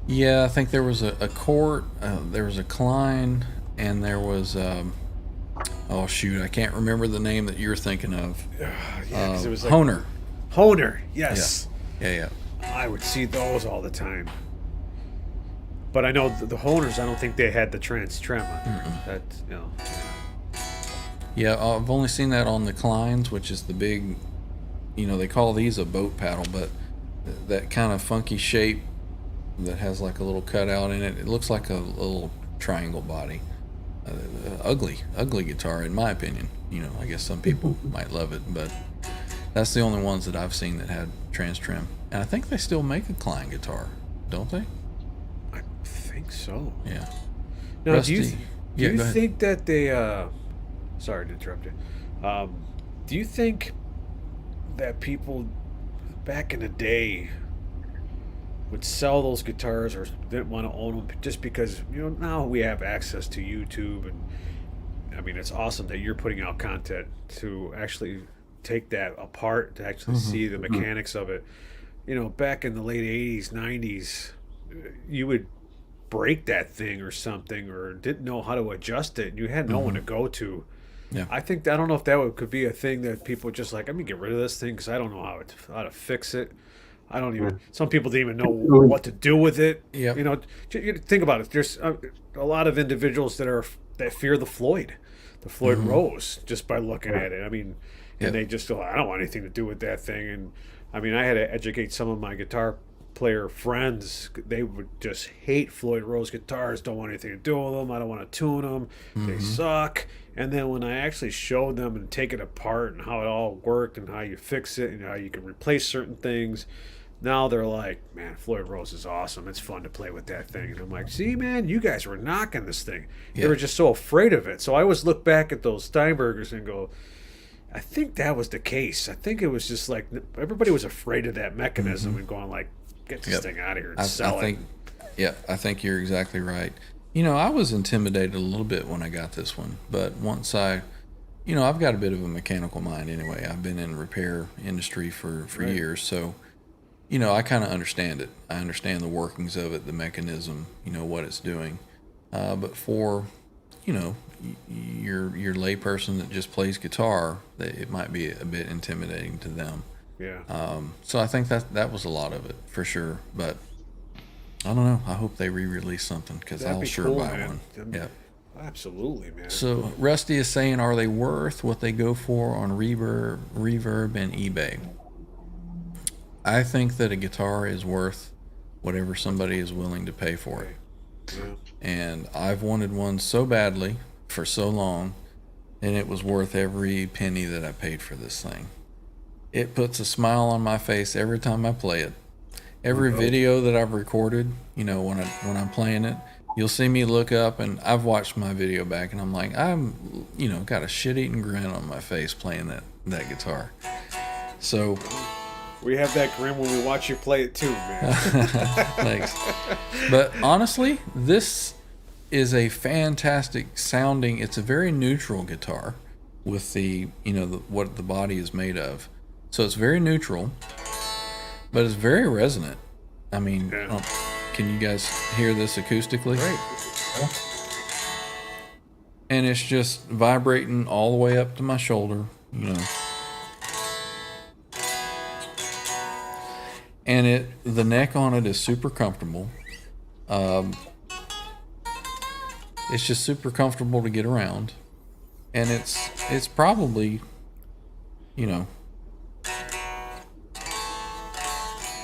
Yeah, I think there was a Court, there was a Klein, and there was... oh, shoot, I can't remember the name that you're thinking of. Yeah, 'cause it was like Honer. Honer, yes. Yeah. I would see those all the time. But I know the Honers, I don't think they had the TransTrem on there. That, you know. Yeah, I've only seen that on the Kleins, which is the big, they call these a boat paddle, but that kind of funky shape that has like a little cutout in it. It looks like a little triangle body. Ugly guitar, in my opinion. I guess some people might love it, but that's the only ones that I've seen that had TransTrem. And I think they still make a Klein guitar, don't they? I think so. Yeah. Now, Rusty. do Yeah, you go ahead. think that they sorry to interrupt you. Do you think that people back in the day would sell those guitars or didn't want to own them just because now we have access to YouTube, and I mean it's awesome that you're putting out content to actually take that apart, to actually see the mechanics of it. Back in the late 80s, 90s, you would break that thing or something, or didn't know how to adjust it, and you had no one to go to. Yeah. I don't know if that could be a thing that people just like, let me get rid of this thing because I don't know how to fix it. I don't even. Some people didn't even know what to do with it. Yep. You think about it. There's a lot of individuals that fear the Floyd Rose just by looking at it. I mean, and they just go, I don't want anything to do with that thing. And I mean, I had to educate some of my guitar player friends. They would just hate Floyd Rose guitars. Don't want anything to do with them. I don't want to tune them. They suck. And then when I actually showed them and take it apart and how it all worked and how you fix it and how you can replace certain things, Now they're like, man, Floyd Rose is awesome. It's fun to play with that thing. And I'm like, see, man, you guys were knocking this thing. They Yeah. were just so afraid of it. So I always look back at those Steinbergers and go, I think that was the case. I think it was just like everybody was afraid of that mechanism and going like, get this Yep. thing out of here and I sell think, it. I think you're exactly right. I was intimidated a little bit when I got this one, but once I've got a bit of a mechanical mind anyway. I've been in repair industry for Right. years, so I kind of understand it. I understand the workings of it, the mechanism, what it's doing. But for, your layperson that just plays guitar, it might be a bit intimidating to them. Yeah. So I think that was a lot of it for sure. But I don't know. I hope they re-release something because That'd I'll be sure cool, buy man. one. Yeah. Absolutely, man. So Rusty is saying, are they worth what they go for on Reverb and eBay? I think that a guitar is worth whatever somebody is willing to pay for it. Yeah. And I've wanted one so badly for so long, and it was worth every penny that I paid for this thing. It puts a smile on my face every time I play it. Every video that I've recorded, when I'm playing it, you'll see me look up, and I've watched my video back, and I'm like, I'm got a shit-eating grin on my face playing that guitar. So We have that grin when we watch you play it too, man. thanks. But honestly, this is a fantastic sounding. It's a very neutral guitar with what the body is made of. So it's very neutral, but it's very resonant. I mean, Yeah. can you guys hear this acoustically? Right. And it's just vibrating all the way up to my shoulder, And the neck on it is super comfortable. It's just super comfortable to get around, and it's probably,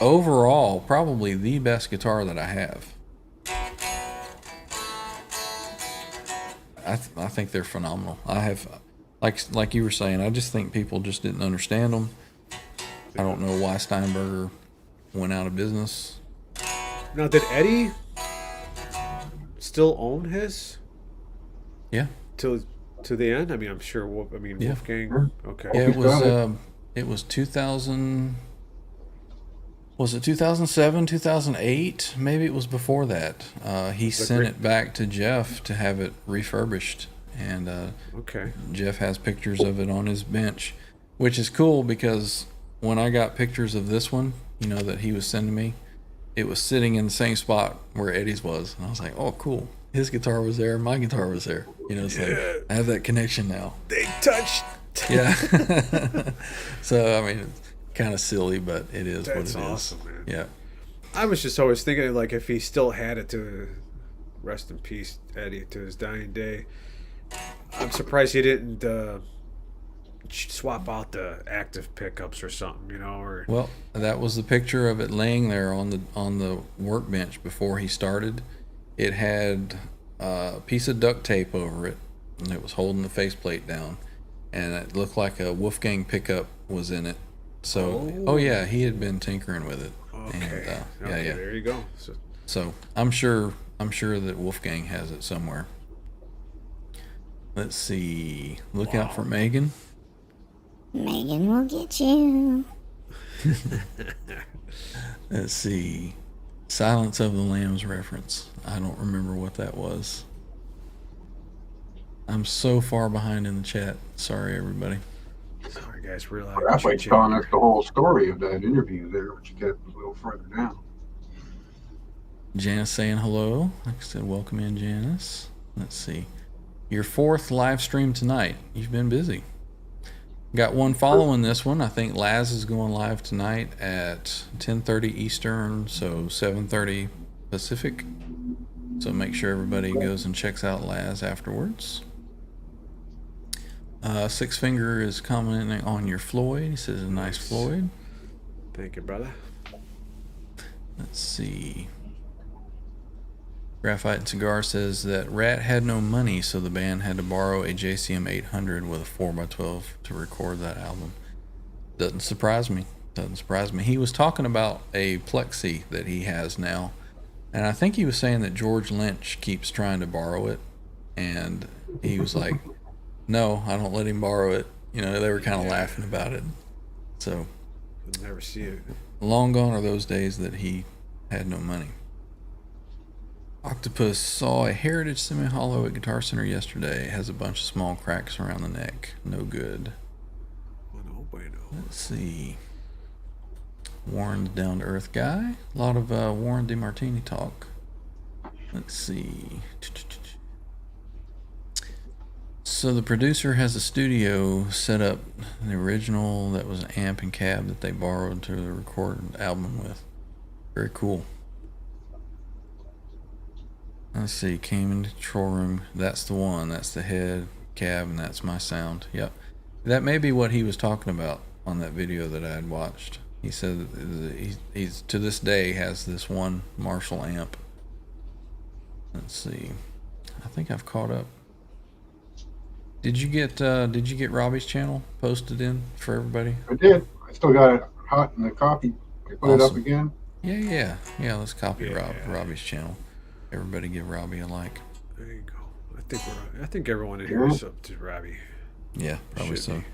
overall probably the best guitar that I have. I think they're phenomenal. I have, like you were saying, I just think people just didn't understand them. I don't know why Steinberger went out of business. Now, did Eddie still own his Yeah. to the end? I mean, I'm sure. Yeah. Wolfgang. Okay. Yeah, He's got it was 2000. Was it 2007, 2008? Maybe it was before that. He sent great? it back to Jeff to have it refurbished, and Okay. Jeff has pictures of it on his bench, which is cool because when I got pictures of this one, that he was sending me, it was sitting in the same spot where Eddie's was, and I was like, oh, cool. His guitar was there, my guitar was there. It's like I have that connection now. They touched. Yeah. So I mean, it's kind of silly, but it is what it That's is. awesome, man. Yeah. I was just always thinking, like, if he still had it to rest in peace, Eddie, to his dying day. I'm surprised he didn't swap out the active pickups or something, or Well, that was the picture of it laying there on the workbench before he started. It had a piece of duct tape over it, and it was holding the faceplate down, and it looked like a Wolfgang pickup was in it. So, oh yeah, he had been tinkering with it. okay. And, Okay, yeah. there you go. So I'm sure that Wolfgang has it somewhere. Let's see. Look out for Megan. Megan will get you. Let's see. Silence of the Lambs reference. I don't remember what that was. I'm so far behind in the chat. Sorry, everybody. Sorry, guys, we're like That's like telling us the whole story of that interview there, which you get a little further down. Janice saying hello. Like I said, welcome in, Janice. Let's see. Your fourth live stream tonight. You've been busy. Got one following this one. I think Laz is going live tonight at 10:30 Eastern, so 7:30 Pacific. So make sure everybody goes and checks out Laz afterwards. Six Finger is commenting on your Floyd. He says a nice Floyd. Thank you, brother. Let's see. Graphite and Cigar says that Rat had no money, so the band had to borrow a JCM 800 with a 4x12 to record that album. Doesn't surprise me. Doesn't surprise me. He was talking about a plexi that he has now, and I think he was saying that George Lynch keeps trying to borrow it, and he was like, "No, I don't let him borrow it." You know, they were kind of laughing about it. So, You'll never see it. long gone are those days that he had no money. Octopus saw a Heritage semi-hollow at Guitar Center yesterday. It has a bunch of small cracks around the neck. No good. Let's see. Warren's down-to-earth guy. A lot of Warren DeMartini talk. Let's see. So the producer has a studio set up, the original that was an amp and cab that they borrowed to record an album with. Very cool. Let's see, came into the control room. That's the one. That's the head, cab, and that's my sound. Yep. That may be what he was talking about on that video that I had watched. He said that he's to this day has this one Marshall amp. Let's see. I think I've caught up. Did you get Robbie's channel posted in for everybody? I did. I still got it hot in the copy. I put it up Awesome. again. Yeah. Let's copy Yeah. Robbie's channel. Everybody give Robbie a like. There you go. I think everyone in here is up to Robbie. Yeah, probably Should so. be.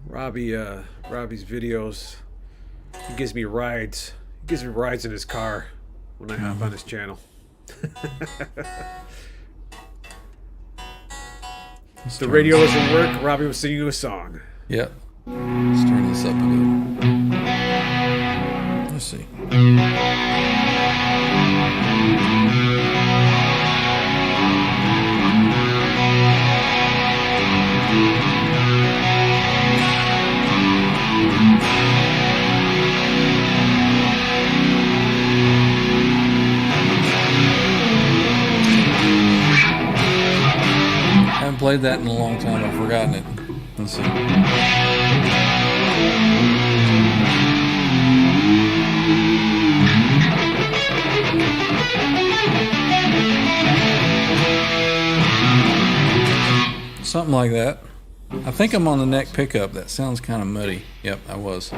Robbie's videos. He gives me rides. He gives me rides in his car when I hop on his channel. The radio doesn't work. Robbie will sing you a song. Yep. Let's turn this up a bit. Let's see. I haven't played that in a long time. I've forgotten it. Let's see. Something like that. I think I'm on the neck pickup. That sounds kind of muddy. Yep, I was.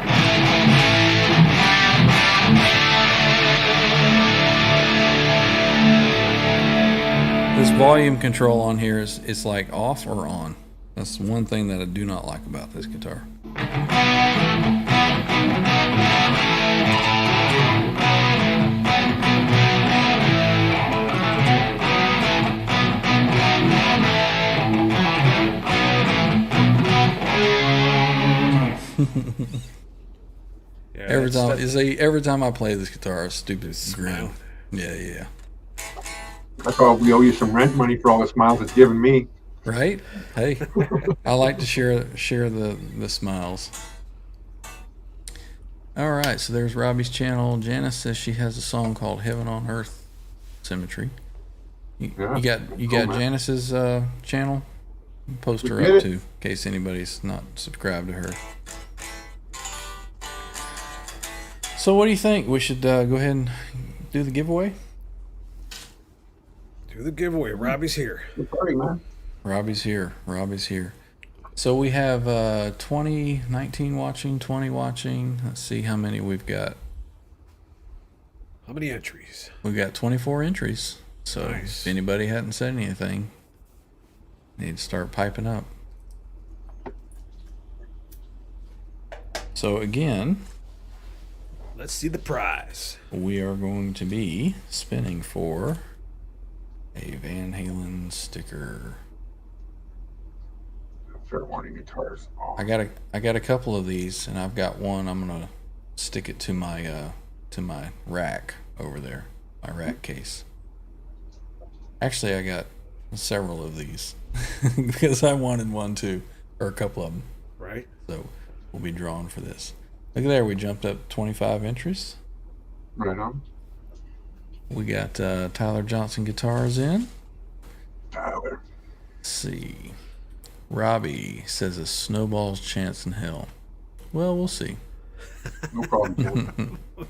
This volume control on here is it's like off or on. That's one thing that I do not like about this guitar. Yeah, Every time I play this guitar, a stupid grin. Yeah. I thought we owe you some rent money for all the smiles it's given me. Right? Hey, I like to share the smiles. All right, so there's Robbie's channel. Janice says she has a song called "Heaven on Earth Symmetry." You got Janice's channel? Post her up too, in case anybody's not subscribed to her. So what do you think? We should go ahead and do the giveaway? Do the giveaway. Robbie's here. Good party, man. Robbie's here. So we have 20, 19 watching, 20 watching. Let's see how many we've got. How many entries? We've got 24 entries. So Nice. if anybody hadn't said anything, need to start piping up. So again, Let's see the prize. we are going to be spinning for a Van Halen sticker. Fair warning guitars. Oh, I got a couple of these, and I've got one. I'm gonna stick it to my rack over there, my rack case. Actually, I got several of these because I wanted one too, or a couple of them. Right? So we'll be drawing for this. Look at there, we jumped up 25 entries. right on. We got Tyler Johnson guitars in. Tyler. Let's see. Robbie says a snowball's chance in hell. Well, we'll see. No problem, Ken.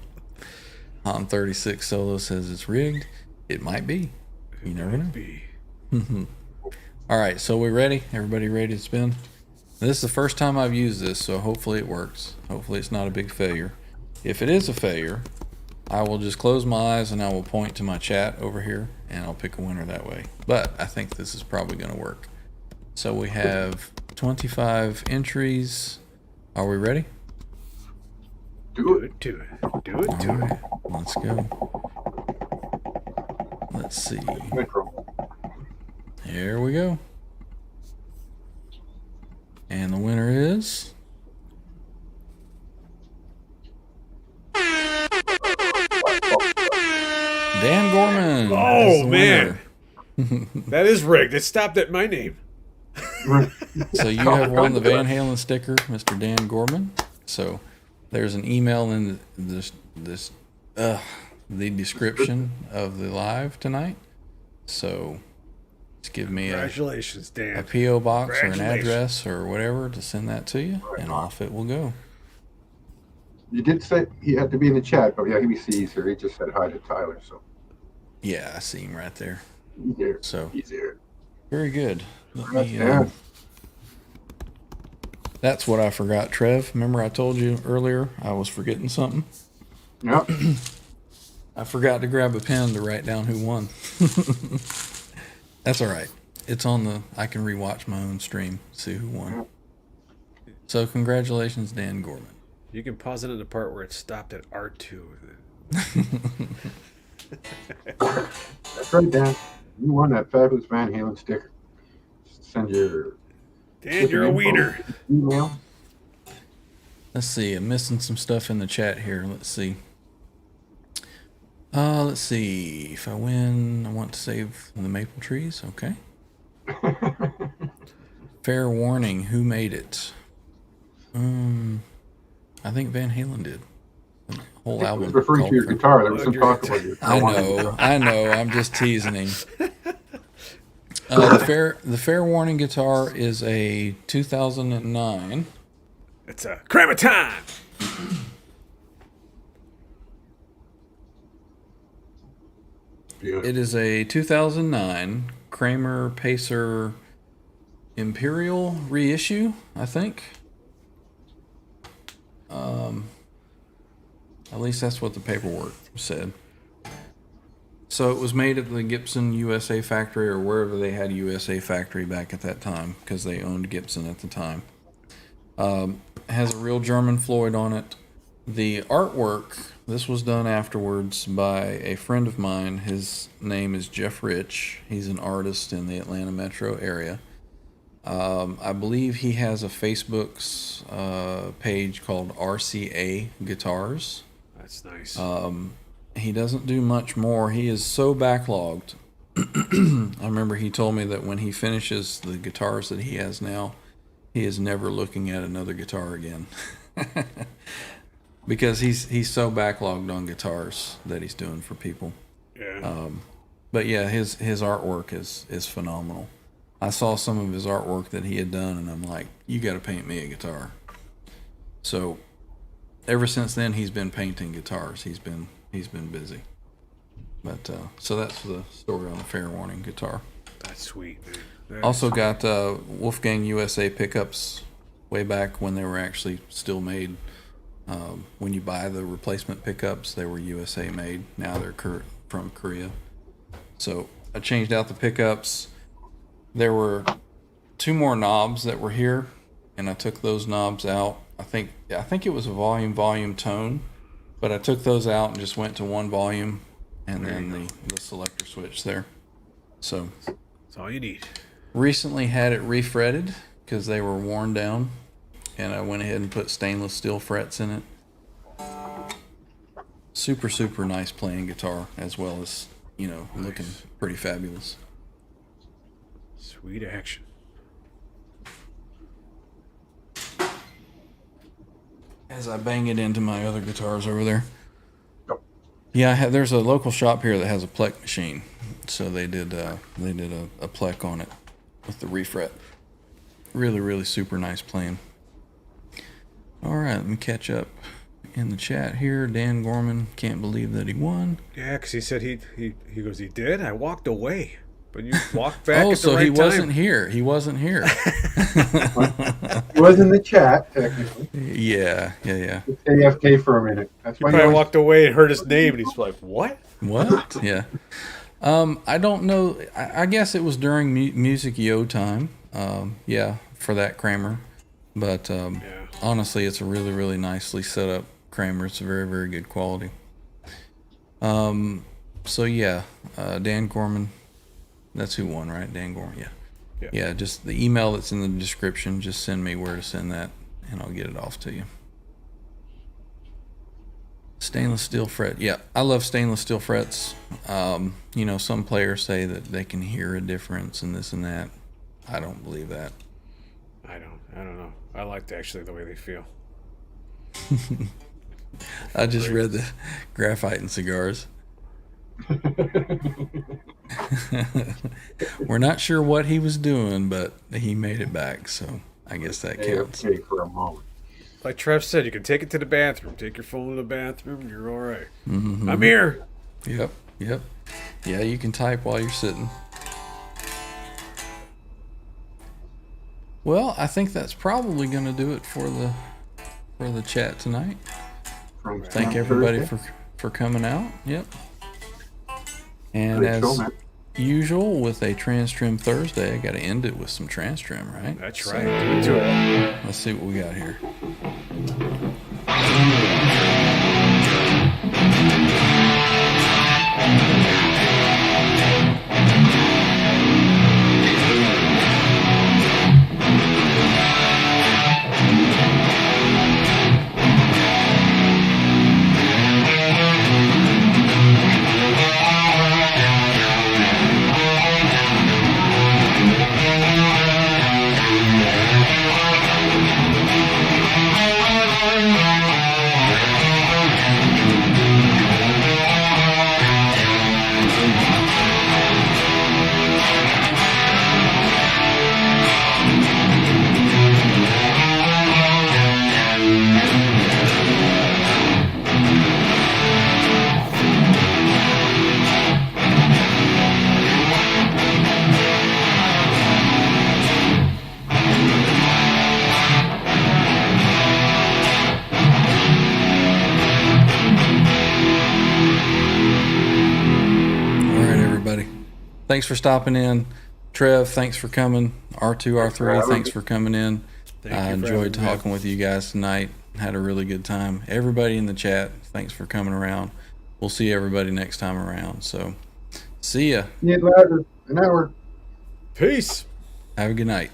Han 36 Solo says it's rigged. It might be. You never know. B. All right, so we ready? Everybody ready to spin? This is the first time I've used this, so hopefully it works. Hopefully it's not a big failure. If it is a failure, I will just close my eyes and I will point to my chat over here and I'll pick a winner that way. But I think this is probably going to work. So we have 25 entries. Are we ready? Do it. Do it. Do it. Do All it. right, let's go. Let's see. Metro. Here we go. And the winner is Dan Gorman. Oh, is the man. winner. That is rigged. It stopped at my name. So you have won the Van Halen sticker, Mr. Dan Gorman. So there's an email in the description of the live tonight. So just give me Congratulations, a Dan. PO box or an Congratulations. address or whatever to send that to you, and off it will go. You did say he had to be in the chat, but yeah, he sees her. He just said hi to Tyler, so Yeah, I see him right there. he's there. So He's there. very good. Let Congrats, me, Dan. that's what I forgot, Trev. Remember I told you earlier I was forgetting something? Yep. I forgot to grab a pen to write down who won. That's all right. It's on the. I can rewatch my own stream, see who won. So congratulations, Dan Gorman. You can pause it in the part where it stopped at R2. That's right, Dan. You won that fabulous Van Halen sticker. Send your Dan, you're a wiener. email. Let's see. I'm missing some stuff in the chat here. Let's see. Let's see. If I win, I want to save the maple trees. Okay. Fair warning. Who made it? I think Van Halen did. The whole I album. was referring to called your Fair- guitar. There was some your talk guitar. about your I know. I'm just teasing him. The fair warning guitar is a 2009. It's a cram time. Yeah. It is a 2009 Kramer Pacer Imperial reissue, I think. At least that's what the paperwork said. So it was made at the Gibson USA factory or wherever they had USA factory back at that time because they owned Gibson at the time. Has a real German Floyd on it. The artwork, this was done afterwards by a friend of mine. His name is Jeff Rich. He's an artist in the Atlanta metro area. I believe he has a Facebook's page called RCA Guitars. That's nice. He doesn't do much more. He is so backlogged. I remember he told me that when he finishes the guitars that he has now, he is never looking at another guitar again. Because he's so backlogged on guitars that he's doing for people. yeah. But yeah, his artwork is phenomenal. I saw some of his artwork that he had done, and I'm like, you got to paint me a guitar. So ever since then, he's been painting guitars. He's been busy. But so that's the story on the Fair Warning guitar. That's sweet, man. That Also got Wolfgang USA pickups way back when they were actually still made. When you buy the replacement pickups, they were USA made. Now they're from Korea. So I changed out the pickups. There were 2 more knobs that were here, and I took those knobs out. I think it was a volume tone, but I took those out and just went to 1 volume, and then the selector switch there. So That's all you need. recently had it refretted because they were worn down, and I went ahead and put stainless steel frets in it. Super nice playing guitar, as well as looking pretty fabulous. Sweet action. As I bang it into my other guitars over there. Yep. Yeah, there's a local shop here that has a Plek machine, so they did a Plek on it with the refret. Really super nice playing. All right, let me catch up in the chat here. Dan Gorman can't believe that he won. Yeah, because he said he goes, he did? I walked away. but you walked back. Oh, at the so right he wasn't time. here. He wasn't here. He was in the chat, technically. Yeah. Just AFK for a minute. That's He why probably he walked away and heard his name, and he's like, "What?" What? Yeah. I don't know. I guess it was during Music Yo time. Yeah, for that Kramer. But honestly, it's a really, really nicely set up Kramer. It's a very, very good quality. So yeah, Dan Gorman. That's who won, right? Dan Gorman. Yeah. Yeah. Just the email that's in the description. Just send me where to send that, and I'll get it off to you. Stainless steel fret. Yeah, I love stainless steel frets. You know, some players say that they can hear a difference and this and that. I don't believe that. I don't know. I liked actually the way they feel. I just read the graphite and cigars. We're not sure what he was doing, but he made it back, so I guess that counts. AFK for a moment. Like Trev said, you can take it to the bathroom. Take your phone to the bathroom. You're all right. Mm-hmm. I'm here. Yep. Yeah, you can type while you're sitting. Well, I think that's probably going to do it for the chat tonight. Thank everybody for coming out. Yep. And Great as show, man. usual with a TransTrem Thursday, I got to end it with some TransTrem, right? That's right. Do it to it. Let's see what we got here. Thanks for stopping in. Trev, thanks for coming. R2, R3, thanks for coming in. I enjoyed talking with you guys tonight. Had a really good time. Everybody in the chat, thanks for coming around. We'll see everybody next time around. So, see ya. Need louder. An hour. Peace. Have a good night.